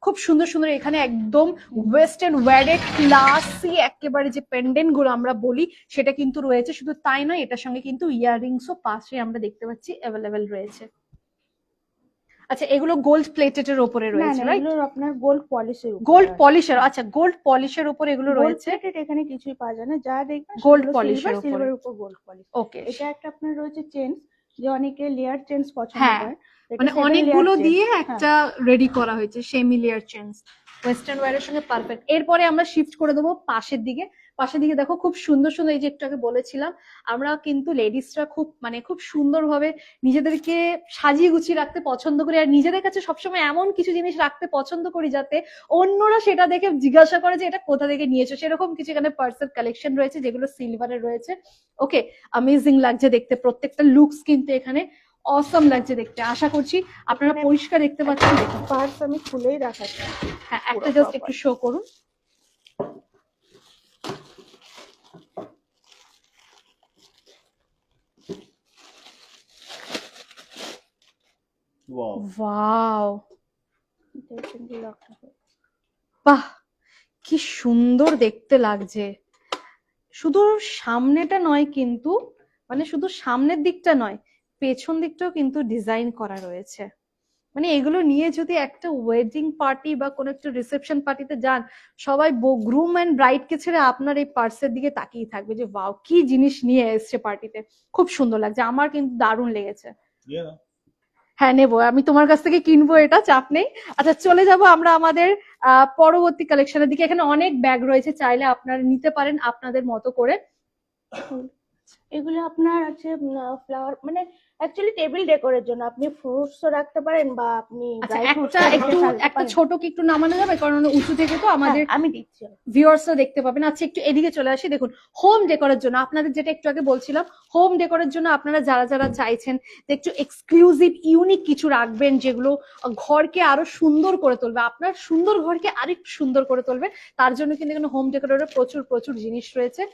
খুব সুন্দর সুন্দর এখানে একদম ওয়েস্টার্ন ওয়্যার্ডেড ক্লাসি একেবারে যে পেন্ডেন্ট গুলো আমরা বলি, সেটা কিন্তু রয়েছে। শুধু তাই নয়, এটার সঙ্গে কিন্তু ইয়াররিংসও পাশে আমরা দেখতে পাচ্ছি অ্যাভেলেবেল রয়েছে। আচ্ছা এগুলো গোল্ড প্লেটেড এর উপরে না রয়েছে, না, রাইট? এগুলো আপনার গোল্ড পলিশের উপর গোল্ড পলিশের, আচ্ছা গোল্ড পলিশের উপর এগুলো গোল্ড রয়েছে। প্লেটেড এখানে কিছুই পাওয়া যায় না, যা দেখবেন Gold সেগুলো polish সিলভার, এর উপরে। সিলভারের উপর গোল্ড পলিশ। ওকে, এটা একটা আপনার রয়েছে চেন, যে অনেকে লেয়ার চেনস পছন্দ হ্যাঁ করে, এটা মানে 7 অনেকগুলো layer chain। দিয়ে হ্যাঁ একটা রেডি করা হয়েছে সেমিলিয়ার চেঞ্জ, ওয়েস্টার্ন ওয়্যারের সঙ্গে পারফেক্ট। এরপরে আমরা শিফট করে দেবো পাশের দিকে। পাশের দিকে দেখো খুব সুন্দর সুন্দর, এই যে একটু আগে বলেছিলাম আমরা কিন্তু লেডিসরা খুব মানে খুব সুন্দরভাবে নিজেদেরকে সাজিয়ে গুছিয়ে রাখতে পছন্দ করি, আর নিজেদের কাছে সবসময় এমন কিছু জিনিস রাখতে পছন্দ করি যাতে অন্যরা সেটা দেখে জিজ্ঞাসা করে যে এটা কোথা থেকে নিয়েছো। সেরকম কিছু এখানে পার্সেল কালেকশন রয়েছে যেগুলো সিলভারের রয়েছে। ওকে, অ্যামেজিং লাগছে দেখতে, প্রত্যেকটা লুকস কিন্তু এখানে অসম লাগছে দেখতে। আশা করছি আপনারা এখানে পরিষ্কার দেখতে পাচ্ছেন। দেখুন পার্স আমি খুলেই দেখাচ্ছি। হ্যাঁ, একটা পুরো জাস্ট proper। একটু শো করুন। ওয়াও, ওয়াও, দেখুন যে লকটা করে। বাহ কি সুন্দর দেখতে লাগছে। শুধু সামনেটা নয় কিন্তু, মানে শুধু সামনের দিকটা নয়, পেছন দিকটাও কিন্তু ডিজাইন করা রয়েছে। মানে এগুলো নিয়ে যদি একটা ওয়েডিং পার্টি বা কোনো একটা রিসেপশন পার্টিতে যান, সবাই গ্রুম এন্ড ব্রাইড কে ছেড়ে আপনার এই পার্সের দিকে তাকিয়ে থাকবে যে ওয়াও কি জিনিস নিয়ে এসছে পার্টিতে। খুব সুন্দর লাগছে, আমার কিন্তু দারুণ লেগেছে। ইয়ে না? হ্যাঁ নেবো, আমি তোমার কাছ থেকে কিনবো, এটা চাপ নেই। আচ্ছা চলে যাব আমরা আমাদের পরবর্তী কালেকশনের দিকে। এখানে অনেক ব্যাগ রয়েছে, চাইলে আপনারা নিতে পারেন আপনাদের মতো করে। এগুলো আপনার আছে ফ্লাওয়ার, মানে অ্যাকচুয়ালি টেবিল ডেকোরের জন্য, আপনি ফ্রুটসও রাখতে পারেন বা আপনি আচ্ছা ড্রাই ফ্রুটস একটা ছোট কি একটু নামানো যাবে, কারণ উঁচু থেকে তো আমাদের আমি দিচ্ছি। ভিউয়ার্সরা দেখতে পাবেন। আচ্ছা একটু এদিকে চলে আসি। দেখুন হোম ডেকোরের জন্য আপনাদের, যেটা একটু আগে বলছিলাম, হোম ডেকোরের জন্য আপনারা যারা যারা চাইছেন যে একটু এক্সক্লুসিভ ইউনিক কিছু রাখবেন যেগুলো ঘরকে আরো সুন্দর করে তুলবে, আপনার সুন্দর ঘরকে আরেকটু সুন্দর করে তুলবে, তার জন্য কিন্তু এখানে হোম ডেকোরের প্রচুর প্রচুর জিনিস রয়েছে।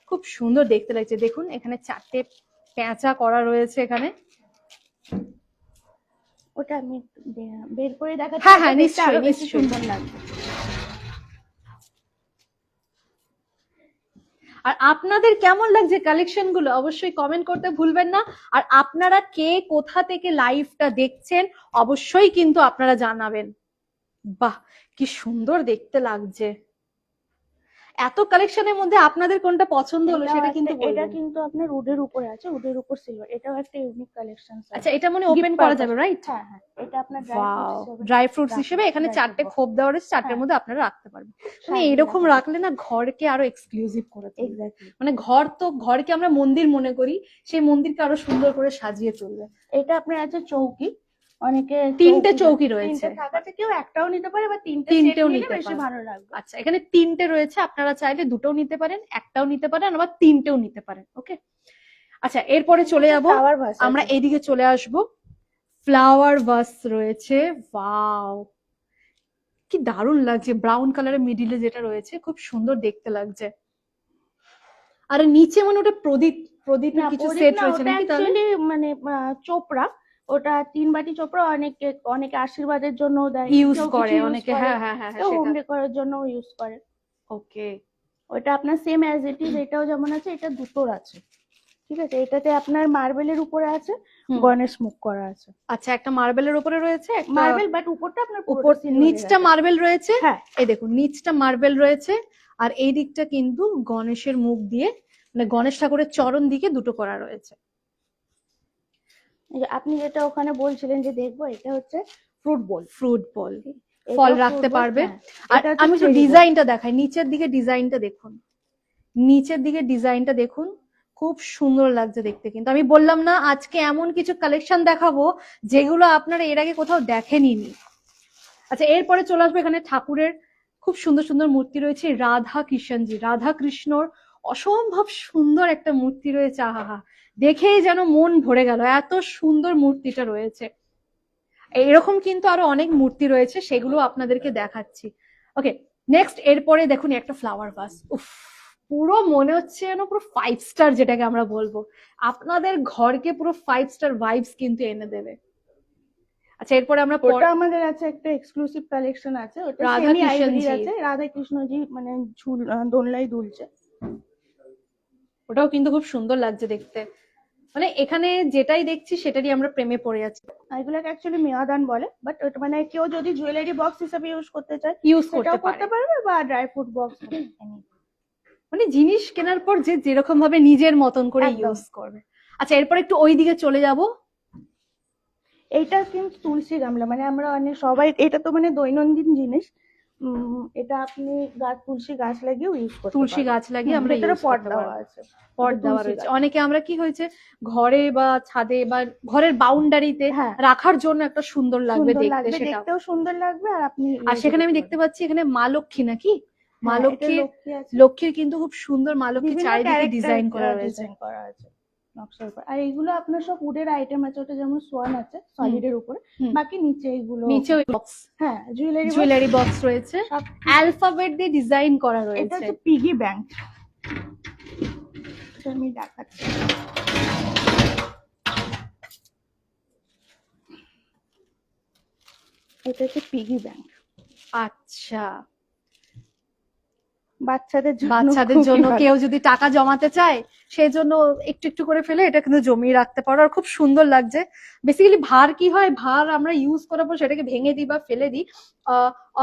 খুব সুন্দর দেখতে লাগছে। দেখুন এখানে 4টে পেঁচা করা রয়েছে এখানে। ওটা আমি বের করে দেখাচ্ছি। হ্যাঁ হ্যাঁ ওটা দেখতে নিশ্চয়ই আরো বেশি নিশ্চয়ই। সুন্দর লাগবে। আর আপনাদের কেমন লাগছে কালেকশন গুলো অবশ্যই কমেন্ট করতে ভুলবেন না। আর আপনারা কে কোথা থেকে লাইভটা দেখছেন অবশ্যই কিন্তু আপনারা জানাবেন। বাহ কি সুন্দর দেখতে লাগছে। এত কালেকশনের মধ্যে আপনাদের কোনটা পছন্দ হলো সেটা কিন্তু এটা বলবেন। কিন্তু আপনার উডের উপরে আছে, উডের উপর সিলভার, এটাও একটা ইউনিক কালেকশন। আচ্ছা এটা মানে ওপেন করা যাবে, রাইট? হ্যাঁ হ্যাঁ, এটা আপনার ড্রাই ফ্রুটস হিসেবে এখানে 4টে খোপ দেওয়া রয়েছে, 4টের হ্যাঁ। মধ্যে আপনারা রাখতে পারবেন। মানে সাজিয়ে এরকম রাখা রাখলে না ঘরকে আরো এক্সক্লুসিভ করে তুলবে। এক্স্যাক্টলি। মানে ঘরকে আমরা মন্দির মনে করি, সেই মন্দিরকে আরো সুন্দর করে সাজিয়ে তুলবে। এটা আপনার আছে চৌকি, অনেকে 3টে চৌকি রয়েছে। 3টে থাকাতে কেউ একটাও নিতে পারে বা 3টে তিনটেও সেট নিলে নিতে বেশি পারে। ভালো লাগবে। আচ্ছা এখানে 3টে রয়েছে, আপনারা চাইলে 2টোও নিতে পারেন, একটাও নিতে পারেন, আবার 3টেও নিতে পারেন। ওকে আচ্ছা এরপরে চলে যাব ফ্লাওয়ার ভাস আমরা এইদিকে চলে আসব। ফ্লাওয়ার ভাস রয়েছে। ওয়াও কি দারুণ লাগছে, ব্রাউন কালারের মিডিলে যেটা রয়েছে খুব সুন্দর দেখতে লাগছে। আর নিচে মানে ওটা প্রদীপের কিছু সেট রয়েছে নাকি তাহলে? অ্যাকচুয়ালি মানে চোপড়া, ওটা 3 বাটি চোপড়া, অনেকে আশীর্বাদের জন্য দেয়, ইউজ কেউ করে কিছু use অনেকে, করে, হ্যাঁ হ্যাঁ হ্যাঁ কেউ হোম সেটা। ডেকোরের জন্য ইউজ করে। ওকে ওটা আপনার সেম অ্যাজ ইট ইজ, এটাও যেমন আছে, এটা দুটোর আছে। ঠিক আছে, এটাতে আপনার মার্বেলের উপরে আছে, গণেশ মুখ করা আছে। আচ্ছা একটা মার্বেলের উপরে রয়েছে, একটা মার্বেল বাট উপরটা আপনার উপর, পুরোটা নিচটা মার্বেল রয়েছে। হ্যাঁ এই দেখুন নিচটা মার্বেল রয়েছে, আর এই দিকটা কিন্তু গণেশের মুখ দিয়ে, মানে গণেশ ঠাকুরের চরণ দিকে দুটো করা রয়েছে। এই যে আপনি যেটা ওখানে বলছিলেন যে দেখবো, এটা হচ্ছে ফ্রুট বোল। ফ্রুট বল, ফল রাখতে পারবে। আর এটা হচ্ছে আমি একটু cherry bowl। ডিজাইনটা দেখাই, নিচের দিকে ডিজাইনটা দেখুন, নিচের দিকে ডিজাইনটা দেখুন, খুব সুন্দর লাগছে দেখতে। কিন্তু আমি বললাম না আজকে এমন কিছু কালেকশন দেখাবো যেগুলো আপনারা এর আগে কোথাও দেখেনইনি। আচ্ছা এরপরে চলে আসবে, এখানে ঠাকুরের খুব সুন্দর সুন্দর মূর্তি রয়েছে। রাধা কৃষ্ণজি, রাধা কৃষ্ণর অসম্ভব সুন্দর একটা মূর্তি রয়েছে। আহা দেখেই যেন মন ভরে গেল, এত সুন্দর মূর্তিটা রয়েছে। এরকম কিন্তু আরো অনেক মূর্তি রয়েছে, সেগুলো আপনাদেরকে দেখাচ্ছি। ওকে নেক্সট এরপরে দেখুন একটা ফ্লাওয়ার ভাস। উফ পুরো মনে হচ্ছে যেন পুরো 5 স্টার, যেটাকে আমরা বলবো আপনাদের ঘরকে পুরো 5 স্টার ভাইবস কিন্তু এনে দেবে। আচ্ছা এরপরে আমরা ওটা আমাদের আছে একটা এক্সক্লুসিভ কালেকশন আছে, ওটা রাধা সেমি কৃষ্ণজি। আইভরি আছে, রাধা কৃষ্ণজি মানে দোলনায় দুলছে। ওটাও কিন্তু খুব সুন্দর লাগছে দেখতে। মানে এখানে যেটাই দেখছি সেটারই আমরা প্রেমে পড়ে যাচ্ছি, আর এগুলোকে অ্যাকচুয়ালি মেয়াদান বলে, বাট ওটা মানে কেউ যদি জুয়েলারি বক্স হিসেবে ইউজ করতে চায় ইউজ সেটাও করতে করতে পারে। পারবে, বা ড্রাই ফ্রুট বক্স। মানে জিনিস কেনার পর যে যেরকম ভাবে নিজের মতন করে একদম। ইউজ করবে। আচ্ছা এরপর একটু ওই দিকে চলে যাব। এইটা কিন্তু তুলসী গামলা, মানে আমরা অনেক সবাই, এটা তো মানে দৈনন্দিন জিনিস। এটা আপনি তুলসী গাছ লাগিয়েও ইউজ করতে তুলসী পারবেন। গাছ লাগিয়ে আমরা ভেতরে ইউজ পট করতে দেওয়া পারবো, আছে। পট এটা দেওয়া তুলসী রয়েছে। গাছ। অনেকে আমরা কি হয়েছে ঘরে বা ছাদে বা ঘরের বাউন্ডারিতে হ্যাঁ, রাখার জন্য একটা সুন্দর লাগবে সুন্দর দেখতে লাগবে, সেটা। দেখতেও সুন্দর লাগবে, আর আপনি আর use ও সেখানে আমি করতে দেখতে পারবেন। পাচ্ছি এখানে মা লক্ষ্মী নাকি, মা হ্যাঁ, এটা লক্ষ্মীর, লক্ষ্মী আছে। লক্ষ্মীর কিন্তু খুব সুন্দর মা লক্ষ্মীর বিভিন্ন চারিদিকে ক্যারেক্টার ডিজাইন করা রয়েছে। ডিজাইন করা আছে নকশার উপর। আর এইগুলো আপনার সব উডের আইটেম আছে, ওটা যেমন সোয়ান আছে সলিডের উপরে, হুম। বাকি নিচে এইগুলো নিচে ওই বক্স, হ্যাঁ জুয়েলারি জুয়েলারি বক্স রয়েছে, সব। অ্যালফাবেট দিয়ে ডিজাইন করা এটা রয়েছে। হচ্ছে পিগি ব্যাংক, আমি দেখাচ্ছি। এটা হচ্ছে পিগি ব্যাংক, আচ্ছা, বাচ্চাদের বাচ্চাদের খুবই জন্য ভালো। কেউ যদি টাকা জমাতে চায় সেই জন্য একটু একটু করে ফেলে এটা কিন্তু জমিয়ে রাখতে পারো, আর খুব সুন্দর লাগছে। বেসিক্যালি ভার কি হয়, ভার আমরা ইউজ করার পর সেটাকে ভেঙে দিই বা ফেলে দিই।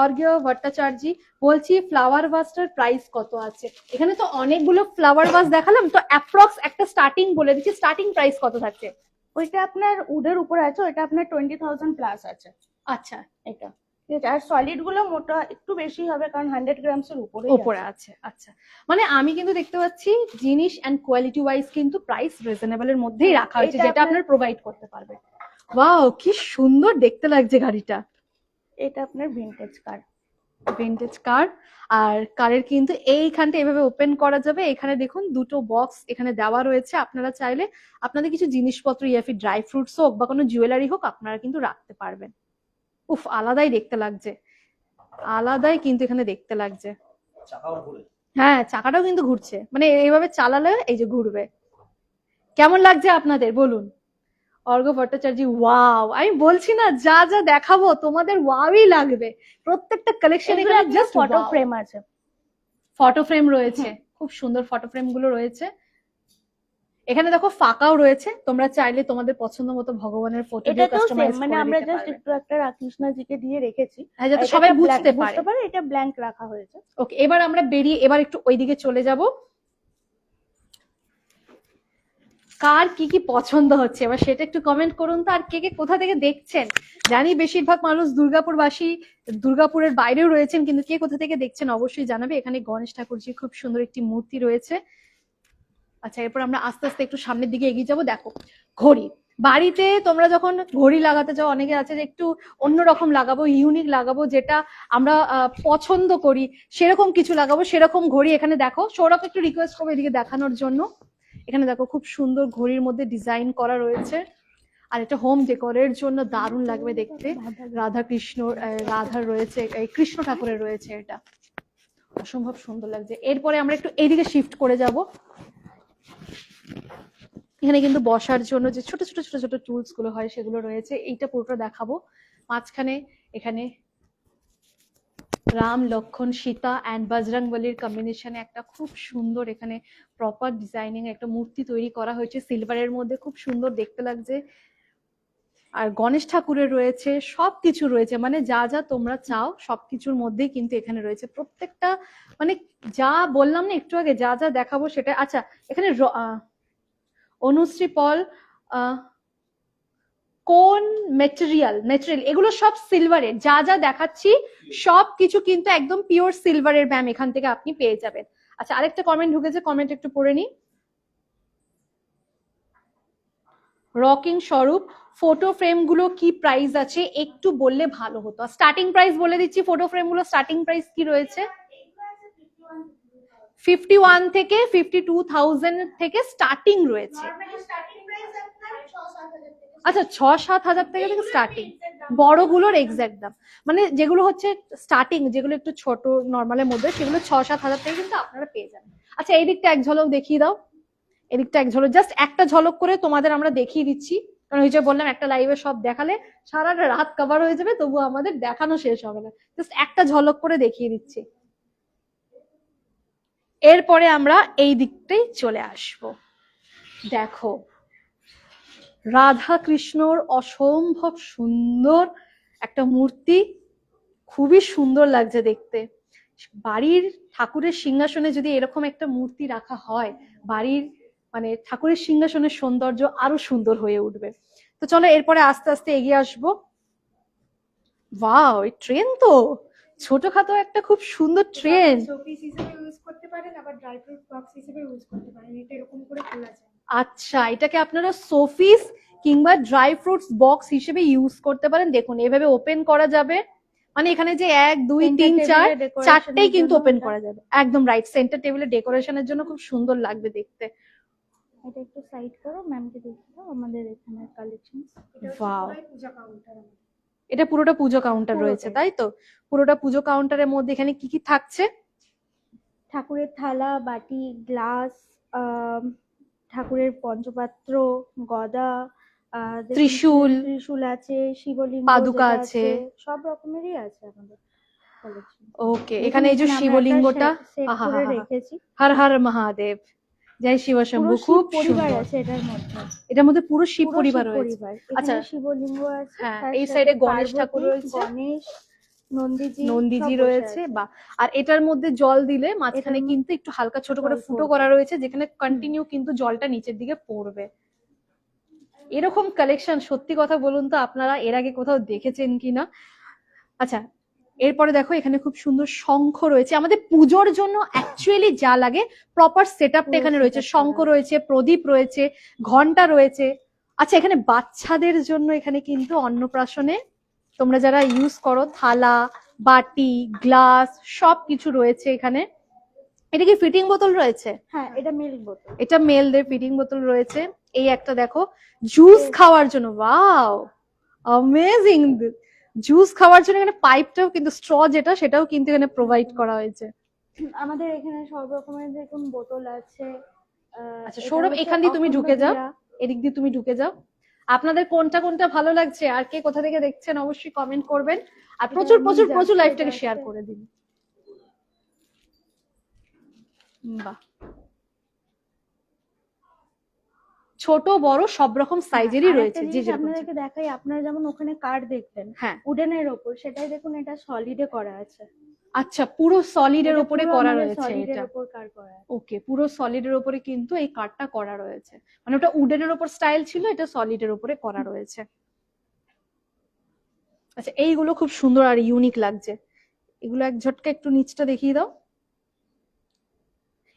অর্ঘ্য ভট্টাচার্য বলছি ফ্লাওয়ার ভাসটার প্রাইস কত আছে? এখানে তো অনেকগুলো ফ্লাওয়ার ভাস দেখালাম, তো অ্যাপ্রক্স একটা স্টার্টিং বলে দিচ্ছি, স্টার্টিং প্রাইস কত থাকছে? ওইটা আপনার উডের উপরে আছে, ওইটা আপনার 20,000 প্লাস আছে আচ্ছা, এটা, ঠিক আছে। আর সলিড গুলো মোটা একটু বেশি হবে, কারণ 100 গ্রামস এর উপরে ওপরে আছে। আচ্ছা, মানে আমি কিন্তু দেখতে পাচ্ছি জিনিস এন্ড কোয়ালিটি ওয়াইজ কিন্তু প্রাইস রিজনেবল এর মধ্যেই রাখা হয়েছে, এটা যেটা আপনার প্রোভাইড করতে পারবে। ওয়াও, কি সুন্দর দেখতে লাগছে গাড়িটা। এটা আপনার ভিনটেজ কার, ভিনটেজ কার। আর কারের কিন্তু এইখানটা এভাবে ওপেন করা যাবে। এখানে দেখুন দুটো বক্স এখানে দেওয়া রয়েছে, আপনারা চাইলে আপনাদের কিছু জিনিসপত্র ইয়াফি ড্রাই ফ্রুটস হোক বা কোনো জুয়েলারি হোক আপনারা কিন্তু রাখতে পারবেন। উফ, আলাদাই দেখতে লাগছে, আলাদাই কিন্তু এখানে দেখতে লাগছে। হ্যাঁ, চাকাটাও কিন্তু ঘুরছে, মানে এইভাবে চালালে এই যে ঘুরবে। কেমন লাগছে আপনাদের বলুন? অর্ঘ্য ভট্টাচার্য, ওয়াও, আমি বলছি না যা যা দেখাবো তোমাদের ওয়াওই লাগবে। প্রত্যেকটা কালেকশন এখানে জাস্ট ফটো ফ্রেম আছে, ফটো ফ্রেম রয়েছে, খুব সুন্দর ফটো ফ্রেম গুলো রয়েছে। এখানে দেখো ফাঁকাও রয়েছে, তোমরা চাইলে তোমাদের পছন্দ মতো ভগবানের ফটো দিয়ে এটাতেও কাস্টমাইজ সেম, মানে করে আমরা দিতে জাস্ট পারবে। একটু একটা কৃষ্ণজিকে দিয়ে রেখেছি, হ্যাঁ, যাতে এটা সবাই একটা বুঝতে বুঝতে পারে। পারে এটা ব্ল্যাঙ্ক রাখা হয়েছে। ওকে, এবার আমরা বেরিয়ে এবার একটু ওইদিকে চলে যাব। কার কি কি পছন্দ হচ্ছে এবার সেটা একটু কমেন্ট করুন তো, আর কে কে কোথা থেকে দেখছেন। জানি বেশিরভাগ মানুষ দুর্গাপুরবাসী, দুর্গাপুরের বাইরেও রয়েছেন, কিন্তু কে কোথা থেকে দেখছেন অবশ্যই জানাবে। এখানে গণেশ ঠাকুরজির খুব সুন্দর একটি মূর্তি রয়েছে। আচ্ছা, এরপর আমরা আস্তে আস্তে একটু সামনের দিকে এগিয়ে যাবো। দেখো ঘড়ি, বাড়িতে তোমরা যখন ঘড়ি লাগাতে যাও, অনেকে আছে যে একটু অন্যরকম লাগাবো, ইউনিক লাগাবো, যেটা আমরা পছন্দ করি সেরকম কিছু লাগাবো, সেরকম ঘড়ি এখানে দেখো। সৌরভ একটু রিকোয়েস্ট করবো এদিকে দেখানোর জন্য। এখানে দেখো খুব সুন্দর ঘড়ির মধ্যে ডিজাইন করা রয়েছে, আর এটা হোম ডেকোরের জন্য দারুণ লাগবে দেখতে। রাধা কৃষ্ণ, রাধার রয়েছে, এই কৃষ্ণ ঠাকুরের রয়েছে, এটা অসম্ভব সুন্দর লাগছে। এরপরে আমরা একটু এদিকে শিফট করে যাব। এখানে কিন্তু বসার জন্য যে ছোট ছোট ছোট ছোট টুলস গুলো হয় সেগুলো রয়েছে, এইটা পুরোটা দেখাবো। মাঝখানে এখানে রাম লক্ষণ সীতা অ্যান্ড বজরংবলির কম্বিনেশনে একটা খুব সুন্দর এখানে প্রপার ডিজাইনিং একটা মূর্তি তৈরি করা হয়েছে সিলভারের মধ্যে, খুব সুন্দর দেখতে লাগছে। আর গণেশ ঠাকুরের রয়েছে, সবকিছু রয়েছে, মানে যা যা তোমরা চাও সবকিছুর মধ্যেই কিন্তু এখানে রয়েছে। প্রত্যেকটা মানে যা বললাম না একটু আগে, যা যা দেখাবো সেটা। আচ্ছা, এখানে অনুশ্রী পল, কোন মেটেরিয়াল এগুলো সব সিলভারের, যা যা দেখাচ্ছি সবকিছু কিন্তু একদম পিওর সিলভারের ম্যাম, এখান থেকে আপনি পেয়ে যাবেন। আচ্ছা, আরেকটা কমেন্ট ঢুকেছে, কমেন্ট একটু পড়ে নি। রকিং স্বরূপ, ফটো ফ্রেম গুলো কি প্রাইস আছে একটু বললে ভালো হতো। স্টার্টিং প্রাইস বলে দিচ্ছি, ফটো ফ্রেম গুলো স্টার্টিং প্রাইস কি রয়েছে, 51 থেকে 52,000 থেকে স্টার্টিং রয়েছে। আচ্ছা, 6-7 হাজার থেকে স্টার্টিং, বড়গুলোর এক্সাক্ট দাম, মানে যেগুলো হচ্ছে স্টার্টিং, যেগুলো একটু ছোট নর্মালের মধ্যে সেগুলো 6-7 হাজার থেকে কিন্তু আপনারা পেয়ে যাবেন। আচ্ছা, এই দিকটা এক ঝলক দেখিয়ে দাও, এদিকটা এক ঝলক, জাস্ট একটা ঝলক করে তোমাদের আমরা দেখিয়ে দিচ্ছি, কারণ ওই যে বললাম একটা লাইভে সব দেখালে সারাটা রাত কভার হয়ে যাবে, তবু আমাদের দেখানো শেষ হবে না, জাস্ট একটা ঝলক করে দেখিয়ে দিচ্ছি। এরপরে আমরা এই দিকটাই চলে আসব। দেখো রাধা কৃষ্ণর অসম্ভব সুন্দর একটা মূর্তি, খুবই সুন্দর লাগছে দেখতে। বাড়ির ঠাকুরের সিংহাসনে যদি এরকম একটা মূর্তি রাখা হয়, বাড়ির মানে ঠাকুরের সিংহাসনের সৌন্দর্য আরো সুন্দর হয়ে উঠবে। তো চলো এরপরে আস্তে আস্তে এগিয়ে আসবো। ওয়াও, এই ট্রেন তো ছোটখাটো একটা খুব সুন্দর ট্রেন। শোপিস হিসেবে ইউজ করতে পারেন, আবার ড্রাই ফ্রুট বক্স হিসেবে ইউজ করতে পারেন। এটা এরকম করে খোলা যায়। আচ্ছা, এটাকে আপনারা শোপিস কিংবা ড্রাই ফ্রুটস বক্স হিসেবে ইউজ করতে পারেন। দেখুন এভাবে ওপেন করা যাবে, মানে এখানে যে 1 2 3 4 চারটেই কিন্তু ওপেন করা যাবে। একদম রাইট, সেন্টার টেবিলে ডেকোরেশনের জন্য খুব সুন্দর লাগবে দেখতে। এটা একটু সাইড করো, ম্যামকে দেখে দাও আমাদের এখানে কালেকশন। এটা হচ্ছে Wow. পুরাই পূজা কাউন্টার আমাদের। এটা পুরোটা পুজো কাউন্টার রয়েছে, পুরোটাই। তাই তো? পুরোটা পুজো কাউন্টারের মধ্যে এখানে কি কি থাকছে? ঠাকুরের থালা, বাটি, গ্লাস, ঠাকুরের পঞ্চপাত্র, গদা, দেখুন ত্রিশূল, ত্রিশূল আছে, শিবলিঙ্গ পাদুকা যেটা আছে। সব রকমেরই আছে আমাদের কালেকশন। ওকে, এখানে এই যে শিবলিঙ্গটা, সেট আহা করে হা হা, রেখেছি। হর হর মহাদেব, জয় শিব পুরো শম্ভু, শিব খুব পরিবার সুন্দর। আছে এটার মধ্যে। এটার মধ্যে পুরো শিব পুরো পরিবার শিব রয়েছে। পরিবার। আচ্ছা, এখানে শিবলিঙ্গ আছে, হ্যাঁ, তার এই সাথে সাইডে গণেশ পার্বতী, ঠাকুর রয়েছে, গণেশ, নন্দীজি নন্দীজি সব বসে রয়েছে। আছে। বা আর এটার মধ্যে জল দিলে মাঝখানে এটার কিন্তু একটু হালকা ছোট করে জল ফুটো পড়বে। করা রয়েছে, যেখানে কন্টিনিউ কিন্তু জলটা নিচের দিকে পড়বে। এরকম কালেকশন সত্যি কথা বলুন তো আপনারা এর আগে কোথাও দেখেছেন কিনা? আচ্ছা, এরপরে দেখো এখানে খুব সুন্দর শঙ্খ রয়েছে, আমাদের পুজোর জন্য অ্যাকচুয়ালি যা লাগে প্রপার সেটআপটা পুরো এখানে রয়েছে। setup শঙ্খ করা রয়েছে, প্রদীপ রয়েছে, ঘন্টা রয়েছে। আচ্ছা, এখানে বাচ্চাদের জন্য এখানে কিন্তু অন্নপ্রাশনে তোমরা যারা ইউজ করো থালা, বাটি, গ্লাস সব কিছু রয়েছে এখানে। এটা কি ফিটিং বোতল রয়েছে? হ্যাঁ, এটা মিল্ক বোতল। এটা মেলদের ফিটিং বোতল রয়েছে। এই একটা দেখো জুস খাওয়ার জন্য, ওয়াও অ্যামেজিং, জুস খাওয়ার জন্য এখানে পাইপটাও কিন্তু স্ট্র যেটা সেটাও কিন্তু এখানে প্রোভাইড করা হয়েছে। আমাদের এখানে সব রকমের দেখুন বোতল আছে। আচ্ছা এটা সৌরভ, হচ্ছে এখান দিয়ে তুমি ঢুকে যাও, অখণ্ড এদিক দিয়ে তুমি ঢুকে যাও। আপনাদের কোনটা কোনটা ভালো লাগছে আর কে কোথা থেকে দেখছেন অবশ্যই কমেন্ট করবেন, আর এটা প্রচুর এমনি প্রচুর যাচ্ছে, প্রচুর লাইভটাকে যাচ্ছে। শেয়ার করে দিন। বাহ, ছোট বড় সব রকম সাইজেরই আর রয়েছে, একটা যে জিনিস যেরকম আপনাদেরকে দেখাই, আপনারা যেমন ওখানে কার্ড দেখলেন হ্যাঁ। উডেনের ওপর, সেটাই দেখুন এটা সলিডে করা আছে। আচ্ছা, পুরো সলিডের এটা উপরে পুরো করা আমাদের রয়েছে সলিডের এটা। ওপর কার্ড করা আছে। ওকে, পুরো সলিডের উপরে কিন্তু এই কার্ডটা করা রয়েছে, মানে ওটা উডেনের উপর স্টাইল ছিল, এটা সলিডের উপরে করা রয়েছে। আচ্ছা, এইগুলো খুব সুন্দর আর ইউনিক লাগছে। এগুলো এক ঝটকা একটু নিচটা দেখিয়ে দাও।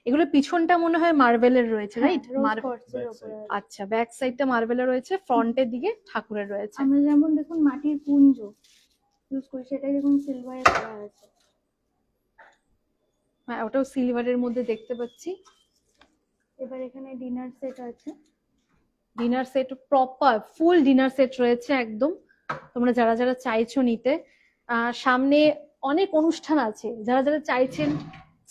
এগুলো পিছনটা মনে হয় মার্বেলের রয়েছে, হ্যাঁ, রাইট? রোজ কোয়ার্টজের ওপরে আছে। আচ্ছা, ব্যাক সাইডটা মার্বেলের রয়েছে, ফ্রন্টের দিকে ঠাকুরের রয়েছে। আমরা যেমন দেখুন মাটির পুঞ্জ ইউজ করি, সেটাই দেখুন সিলভারে করা আছে। হ্যাঁ, ওটাও সিলভারের মধ্যে দেখতে পাচ্ছি। এবার এখানে ডিনার সেট আছে। ডিনার সেট, প্রপার ফুল ডিনার সেট রয়েছে একদম। তোমরা যারা যারা চাইছো নিতে, সামনে অনেক অনুষ্ঠান আছে, যারা যারা চাইছেন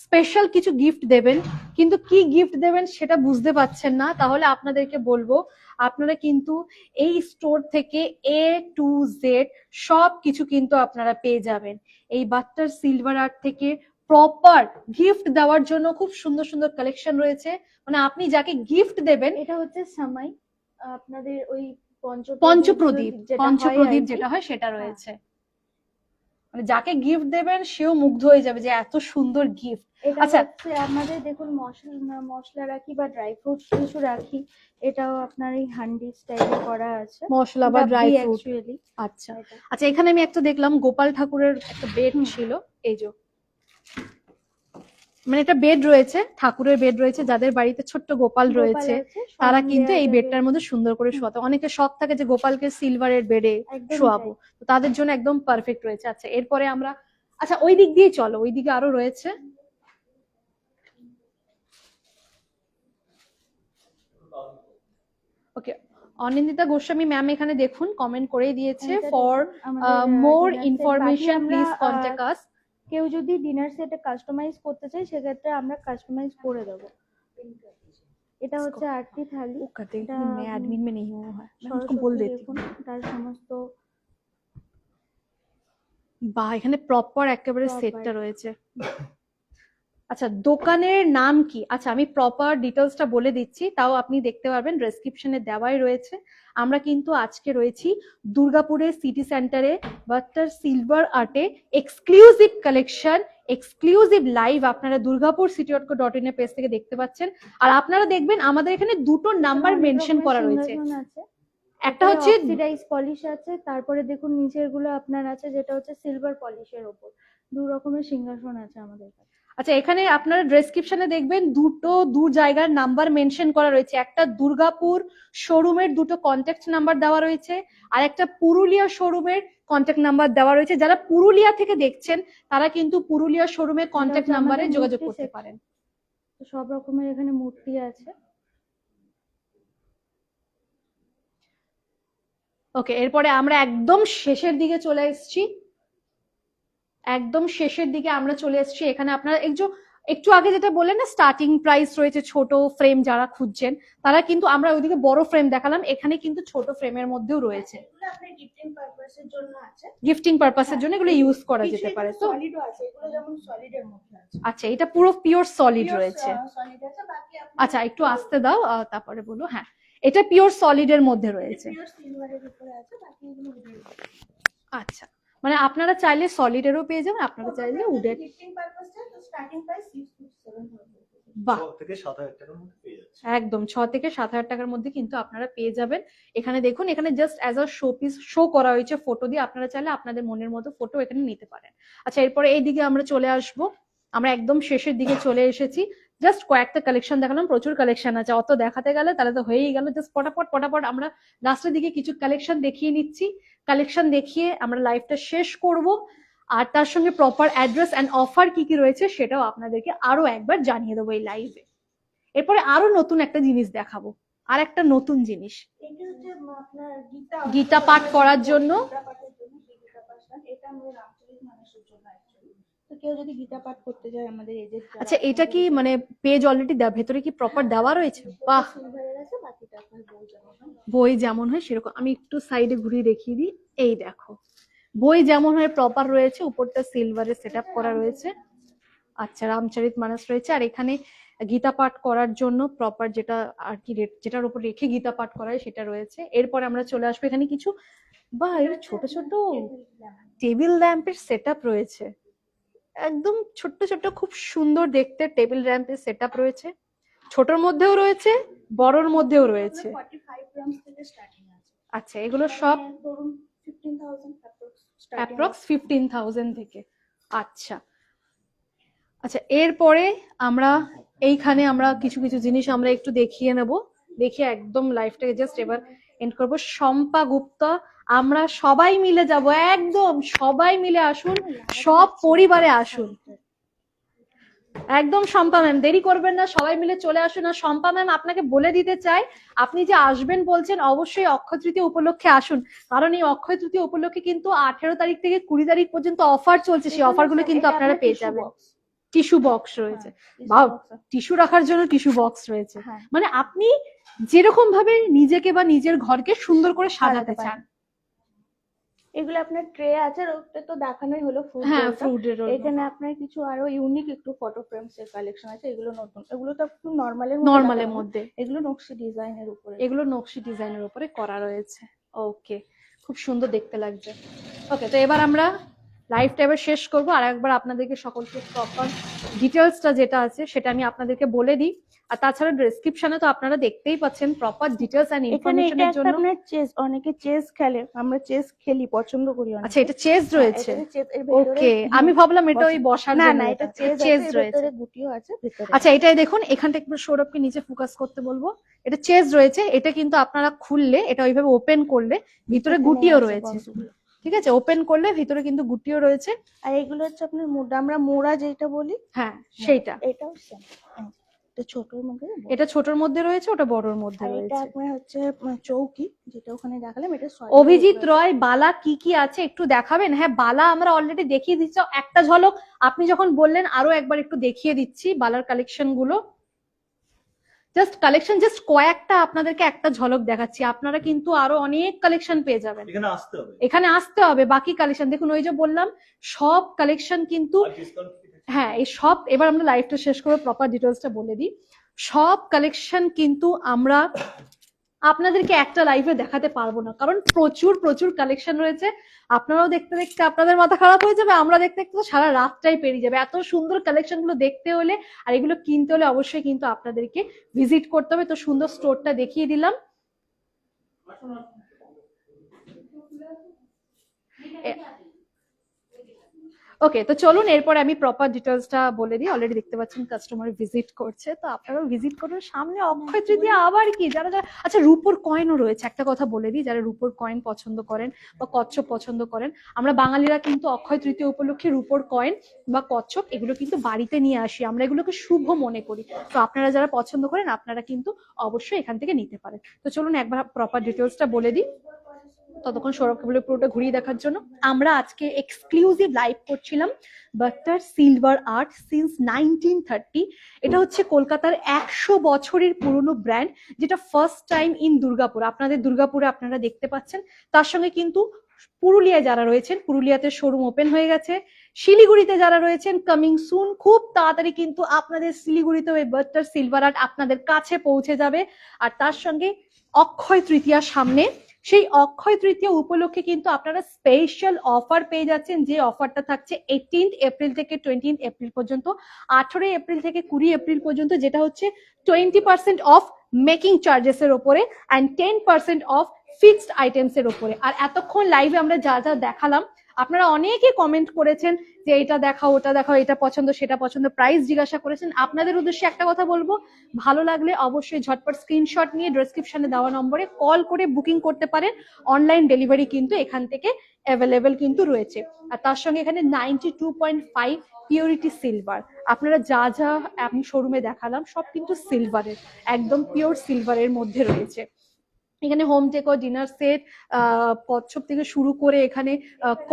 স্পেশাল কিছু গিফট দেবেন, কিন্তু কি গিফট দেবেন সেটা বুঝতে পারছেন না, তাহলে আপনাদেরকে বলবো আপনারা কিন্তু এই স্টোর থেকে A to Z সব কিছু কিন্তু আপনারা পেয়ে যাবেন। এই বাট্টার সিলভার আর্ট থেকে প্রপার গিফট দেওয়ার জন্য খুব সুন্দর সুন্দর কালেকশন রয়েছে। মানে আপনি যাকে গিফট দেবেন, এটা হচ্ছে সামাই, আপনাদের ওই পঞ্চপ্রদীপ, পঞ্চপ্রদীপ যেটা যেটা হয় সেটা রয়েছে। মানে যাকে গিফট দেবেন সেও মুগ্ধ হয়ে যাবে যে এত সুন্দর গিফট। এটা আচ্ছা। হচ্ছে আমাদের দেখুন মশলা রাখি বা ড্রাই ফ্রুটস কিছু রাখি, এটাও আপনার এই হান্ডি স্টাইলে করা আছে। মশলা বা ড্রাই ফ্রুট, অ্যাকচুয়ালি। আচ্ছা। আচ্ছা, এখানে আমি একটা দেখলাম গোপাল ঠাকুরের একটা বেড ছিল, এই যে মানে এটা বেড রয়েছে, ঠাকুরের বেড রয়েছে, যাদের বাড়িতে ছোট্ট গোপাল রয়েছে তারা কিন্তু এই বেডটার মধ্যে সুন্দর করে শোয়াতে, অনেকে শখ থাকে যে গোপালকে সিলভারের বেডে শোয়াবো, তো তাদের জন্য একদম পারফেক্ট রয়েছে। আচ্ছা, এরপরে আমরা, আচ্ছা ওই দিক দিয়ে চলো, ওই দিকে আরো রয়েছে। ওকে, অনিন্দিতা গোস্বামী ম্যাম এখানে দেখুন কমেন্ট করে দিয়েছে, for more information please contact আস। কেউ যদি ডিনার সেট কাস্টমাইজ করতে চায় সেক্ষেত্রে আমরা কাস্টমাইজ করে দেব। এটা হচ্ছে আরতি থালি, वो करते हैं कि मैं एडमिन में नहीं हूँ, मैं उसको बोल সরস্বতী देती দেখুন हूँ। তার সমস্ত বাহ, এখানে প্রপার একেবারে Proper। সেটটা রয়েছে। আচ্ছা, দোকানের নাম কি? আচ্ছা, আমি প্রপার ডিটেলসটা বলে দিচ্ছি, তাও আপনি দেখতে পারবেন, ডেসক্রিপশনে দেওয়াই রয়েছে। আমরা কিন্তু আজকে রয়েছি দুর্গাপুরের সিটি সেন্টারে বাটার সিলভার আর্টে এক্সক্লুসিভ কালেকশন, এক্সক্লুসিভ লাইভ আপনারা দুর্গাপুর city.co.in এর পেজ থেকে দেখতে পাচ্ছেন। আর আপনারা দেখবেন আমাদের এখানে দুটো নাম্বার অনেক মেনশন রকমের করা রয়েছে। সিংহাসন আছে, একটা হচ্ছে অক্সিডাইজ পলিশ আছে, তারপরে দেখুন নিচের গুলো আপনার আছে যেটা হচ্ছে সিলভার পলিশের ওপর। দু রকমের সিংহাসন আছে আমাদের কাছে। আচ্ছা, এখানে আপনারা ডেসক্রিপশনে দেখবেন দু জায়গার নাম্বার মেনশন করা রয়েছে। একটা দুর্গাপুর শোরুমের দুটো কন্ট্যাক্ট নাম্বার দেওয়া রয়েছে, আর একটা পুরুলিয়া শোরুমের কন্ট্যাক্ট নাম্বার দেওয়া রয়েছে। যারা পুরুলিয়া থেকে দেখছেন তারা কিন্তু পুরুলিয়া শোরুমের কন্ট্যাক্ট হচ্ছে নাম্বারে আমাদের যোগাযোগ মূর্তি করতে section। পারেন। তো সব রকমের এখানে মূর্তি আছে। ওকে, এরপরে আমরা একদম শেষের দিকে চলে এসেছি। একদম শেষের দিকে আমরা চলে এসেছি। এখানে আপনারা একটু আগে যেটা বললেন না, স্টার্টিং প্রাইস রয়েছে ছোট ফ্রেম যারা খুঁজছেন তারা কিন্তু, আমরা ওইদিকে বড় ফ্রেম দেখালাম, এখানে কিন্তু ছোট ফ্রেমের মধ্যেও রয়েছে। এগুলো আপনার গিফটিং পারপাসের জন্য আছে। গিফটিং পারপাসের জন্য এগুলো ইউজ করা যেতে পারে। তো সলিডও আছে, এগুলো যেমন সলিডের মধ্যে আছে। আচ্ছা, এটা পুরো পিওর সলিড রয়েছে। সলিড আছে, বাকি আপনি আচ্ছা, একটু আসতে দাও, তারপরে বলো। হ্যাঁ, এটা পিওর সলিডের মধ্যে রয়েছে। পিওর সিলভারের উপরে আছে, বাকি এগুলো উডের। আচ্ছা, মানে আপনারা চাইলে সলিডেরও পেয়ে যাবেন, আপনারা চাইলে উডের। গিফটিং পারপাসে তো স্টার্টিং প্রাইস 6 to 7,000। বাহ, 6 থেকে 7,000 টাকার মধ্যে পেয়ে যাচ্ছে। একদম 6 থেকে 7,000 টাকার মধ্যে কিন্তু আপনারা পেয়ে যাবেন। এখানে দেখুন, এখানে just as a show piece show করা হয়েছে ফটো দিয়ে, আপনারা চাইলে আপনাদের মনের মতো ফটো এখানে নিতে পারেন। আচ্ছা, এরপরে এই দিকে আমরা চলে আসব। আমরা একদম শেষের দিকে চলে এসেছি। জাস্ট কয়েকটা কালেকশন দেখালাম, প্রচুর কালেকশন আছে, অত দেখাতে গেলে তাহলে তো হয়েই গেল। জাস্ট পটাপট আমরা লাস্টের দিকে কিছু কালেকশন দেখিয়ে নিচ্ছি। কালেকশন দেখিয়ে আমরা লাইভটা শেষ করব, আর তার সঙ্গে প্রপার অ্যাড্রেস অ্যান্ড অফার কি কি রয়েছে সেটাও আপনাদেরকে আরো একবার জানিয়ে দেবো এই লাইভে। এরপরে আরো নতুন একটা জিনিস দেখাবো, আর একটা নতুন জিনিস, এটা হচ্ছে আপনার গীতা পাঠ করার জন্য। গীতা পাঠের জন্য গীতা পাঠ, এটা আমাদের রামচরিত মানুষের জন্য অ্যাকচুয়ালি। তো কেউ যদি গীতা পাঠ করতে যায় আমাদের এজেড। আচ্ছা, এটা কি মানে পেজ অলরেডি ভেতরে কি প্রপার দেওয়া রয়েছে? বাহ, সিলভারের আছে, বাকিটা আপনার বই যেমন হয়। বই যেমন হয় সেরকম। আমি একটু সাইডে ঘুরিয়ে দেখিয়ে দিই। এই দেখো, বই যেমন হয় প্রপার রয়েছে, উপরটা সিলভারের সেট আপ করা রয়েছে। আচ্ছা, রামচরিত মানস রয়েছে, আর এখানে গীতা পাঠ করার জন্য প্রপার যেটা আর কি যেটার উপর রেখে গীতা পাঠ করা হয় সেটা রয়েছে। এরপরে আমরা চলে আসবো এখানে কিছু, বাহ, ছোট ছোট টেবিল ল্যাম্পের সেট আপ রয়েছে। একদম ছোট্ট ছোট্ট, খুব সুন্দর দেখতে টেবিল ল্যাম্পের সেট আপ রয়েছে। ছোটর মধ্যেও রয়েছে, বড়র মধ্যেও রয়েছে। 45 গ্রামস থেকে স্টার্টিং আছে। আচ্ছা, এগুলো সব ধরুন 15,000 অ্যাপ্রক্স 15,000 থেকে। আচ্ছা আচ্ছা, এরপরে আমরা এইখানে আমরা কিছু কিছু জিনিস আমরা একটু দেখিয়ে নেব, দেখিয়ে একদম লাইফটাকে জাস্ট এবার এন্ড করবো। শম্পা গুপ্তা, আমরা সবাই মিলে যাব, একদম সবাই মিলে আসুন, সব পরিবারে আসুন। একদম শম্পা ম্যাম, দেরি করবেন না, সবাই মিলে চলে আসুন। আর শম্পা ম্যাম, আপনাকে বলে দিতে চাই, আপনি যে আসবেন বলছেন, অবশ্যই অক্ষয় তৃতীয়া উপলক্ষে আসুন, কারণ এই অক্ষয় তৃতীয়া উপলক্ষে কিন্তু 18 তারিখ থেকে 20 তারিখ পর্যন্ত অফার চলছে। সেই অফারগুলো কিন্তু আপনারা পেয়ে যাবেন। টিস্যু বক্স রয়েছে, বা টিস্যু রাখার জন্য টিস্যু বক্স রয়েছে। হ্যাঁ। মানে আপনি যেরকম ভাবে নিজেকে বা নিজের ঘরকে সুন্দর করে সাজাতে চান। এগুলো আপনার ট্রে আছে, আর ওটা তো দেখানোই হলো ফ্রুট। হ্যাঁ, ফ্রুটের এখানে আপনার কিছু আরো ইউনিক একটু ফটো ফ্রেমস এর কালেকশন আছে। এগুলো নতুন, এগুলো তো একটু নরমালের মধ্যে, এগুলো নকশি ডিজাইনের উপরে। এগুলো নকশি ডিজাইনের উপরে করা রয়েছে। ওকে, খুব সুন্দর দেখতে লাগছে। ওকে, তো এবার আমরা লাইভটা এবার শেষ করবো। আর একবার আপনাদেরকে সকলকে প্রপার ডিটেলসটা যেটা আছে সেটা আমি আপনাদেরকে বলে দিই। আর তাছাড়া ডেসক্রিপশনে তো আপনারা দেখতেই পাচ্ছেন প্রপার ডিটেলস এন্ড এখানে এটা ইনফরমেশনের একটা জন্য। আপনার চেস, অনেকে চেস খেলে, আমরা চেস খেলি, পছন্দ করি অনেক। আচ্ছা, এটা চেস রয়েছে। ওকে, আমি ভাবলাম এটা ওই বসার না জন্য। না, এটা চেস রয়েছে। ভিতরে গুটিও আছে ভিতরে। আচ্ছা, এটাই দেখুন, এখানটা একটু সৌরভকে নিচে ফোকাস করতে বলবো। এটা চেস রয়েছে, এটা কিন্তু আপনারা খুললে, এটা ওইভাবে ওপেন করলে ভিতরে গুটিও রয়েছে। ঠিক আছে, ওপেন করলে ভিতরে কিন্তু গুটিও রয়েছে। আর এগুলো হচ্ছে আপনার আমরা মোড়া যেটা বলি, হ্যাঁ সেইটা। এটাও সেম। এটা ছোটর মধ্যে, এটা ছোটর মধ্যে রয়েছে, ওটা বড়র মধ্যে আর এটা রয়েছে। আপনার হচ্ছে চৌকি, যেটা ওখানে দেখালাম, এটা অভিজিৎ রয়, বালা কি কি আছে একটু দেখাবেন? হ্যাঁ, বালা আমরা অলরেডি দেখিয়ে দিচ্ছি একটা ঝলক। আপনি যখন বললেন আরো একবার একটু দেখিয়ে দিচ্ছি বালার কালেকশন গুলো। জাস্ট কালেকশন জাস্ট কয়েকটা আপনাদেরকে একটা ঝলক দেখাচ্ছি, আপনারা কিন্তু আরো অনেক কালেকশন পেয়ে যাবেন। এখানে আসতে হবে, এখানে আসতে হবে, বাকি কালেকশন দেখুন, ওই যে বললাম সব কালেকশন কিন্তু আর ডিসকাউন্ট কি থাকছে? হ্যাঁ, এই সব, এবার আমরা লাইভটা শেষ করে প্রপার ডিটেলসটা বলে দিই। সব কালেকশন কিন্তু আমরা আপনাদেরকে একটা লাইভে দেখাতে পারবো না, কারণ প্রচুর প্রচুর কালেকশন রয়েছে। আপনারাও দেখতে দেখতে আপনাদের মাথা খারাপ হয়ে যাবে, আমরা দেখতে দেখতে তো সারা রাতটাই পেরিয়ে যাবে। এত সুন্দর কালেকশন গুলো দেখতে হলে আর এগুলো কিনতে হলে অবশ্যই কিন্তু আপনাদেরকে ভিজিট করতে হবে। তো সুন্দর স্টোরটা দেখিয়ে দিলাম। ওকে, তো চলুন এরপরে আমি প্রপার ডিটেলসটা বলে দিই। অলরেডি দেখতে পাচ্ছেন কাস্টমার ভিজিট করছে, তো আপনারাও ভিজিট করুন। সামনে অক্ষয় তৃতীয়া, আবার কি যারা যারা, আচ্ছা রূপোর কয়েনও রয়েছে। একটা কথা বলে দিই, যারা রূপোর কয়েন পছন্দ করেন বা কচ্ছপ পছন্দ করেন, আমরা বাঙালিরা কিন্তু অক্ষয় তৃতীয়া উপলক্ষে রূপোর কয়েন বা কচ্ছপ এগুলো কিন্তু বাড়িতে নিয়ে আসি, আমরা এগুলোকে শুভ মনে করি। তো আপনারা যারা পছন্দ করেন আপনারা কিন্তু অবশ্যই এখান থেকে নিতে পারেন। তো চলুন একবার প্রপার ডিটেলসটা বলে দিই, ততক্ষণ সৌরভ কেবলের পুরোটা ঘুরিয়ে দেখার জন্য। আমরা আজকে এক্সক্লুসিভ লাইভ করছিলাম বাট্টার সিলভার আর্ট সিন্স 1930। এটা হচ্ছে কলকাতার 100 বছরের পুরনো ব্র্যান্ড, যেটা ফার্স্ট টাইম ইন দুর্গাপুর, আপনাদের দুর্গাপুরে আপনারা দেখতে পাচ্ছেন। তার সঙ্গে কিন্তু পুরুলিয়ায় যারা রয়েছেন, পুরুলিয়াতে শোরুম ওপেন হয়ে গেছে। শিলিগুড়িতে যারা রয়েছেন, কামিং সুন, খুব তাড়াতাড়ি কিন্তু আপনাদের শিলিগুড়িতে ওই বাট্টার সিলভার আর্ট আপনাদের কাছে পৌঁছে যাবে। আর তার সঙ্গে অক্ষয় তৃতীয়ার সামনে, সেই অক্ষয় তৃতীয়া উপলক্ষে কিন্তু আপনারা স্পেশাল অফার পেয়ে যাচ্ছেন, যে অফারটা থাকছে 18 এপ্রিল থেকে 20 এপ্রিল পর্যন্ত, 18 এপ্রিল থেকে 20 এপ্রিল পর্যন্ত, যেটা হচ্ছে 20% অফ মেকিং চার্জেস এর উপরে অ্যান্ড 10% অফ ফিক্সড আইটেমস এর উপরে। আর এতক্ষণ লাইভে আমরা যা যা দেখালাম, আপনারা অনেকে কমেন্ট করেছেন যে এটা দেখাও, ওটা দেখাও, এটা পছন্দ সেটা পছন্দ, প্রাইস জিজ্ঞাসা করেছেন। আপনাদের উদ্দেশ্যে একটা কথা বলবো, ভালো লাগলে অবশ্যই ঝটপট স্ক্রিনশট নিয়ে ডেসক্রিপশনে দেওয়া নম্বরে কল করে বুকিং করতে পারেন। অনলাইন ডেলিভারি কিন্তু এখান থেকে অ্যাভেলেবেল কিন্তু রয়েছে। আর তার সঙ্গে এখানে 92.5 পিওরিটি সিলভার, আপনারা যা যা আমি শোরুমে দেখালাম সব কিন্তু সিলভারের, একদম পিওর সিলভারের মধ্যে রয়েছে। এখানে হোম ডেকো, ডিনার সেট, কচ্ছপ থেকে শুরু করে এখানে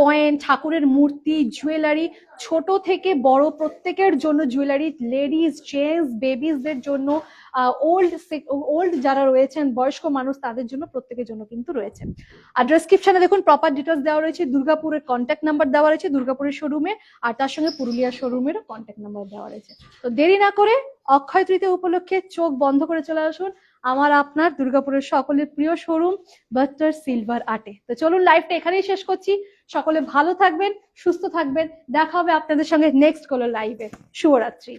কয়েন, ঠাকুরের মূর্তি, জুয়েলারি, ছোট থেকে বড় প্রত্যেকের জন্য জুয়েলারি, লেডিস, জেন্টস, বেবিসদের জন্য, ওল্ড যারা রয়েছেন বয়স্ক মানুষ তাদের জন্য, প্রত্যেকের জন্য কিন্তু রয়েছে। আর ডেসক্রিপশনে দেখুন প্রপার ডিটেলস দেওয়া রয়েছে, দুর্গাপুরের কন্ট্যাক্ট নাম্বার দেওয়া রয়েছে দুর্গাপুরের শোরুমে, আর তার সঙ্গে পুরুলিয়া শোরুমেরও কন্ট্যাক্ট নাম্বার দেওয়া রয়েছে। তো দেরি না করে অক্ষয় তৃতীয়া উপলক্ষে চোখ বন্ধ করে চলে আসুন আমার আপনার দুর্গাপুরের সকলের প্রিয় শোরুম বাট্টার সিলভার আর্টে। তো চলুন লাইভটা এখানেই শেষ করছি। সকলে ভালো থাকবেন, সুস্থ থাকবেন, দেখা হবে আপনাদের সঙ্গে নেক্সট কোনো লাইভে। শুভরাত্রি।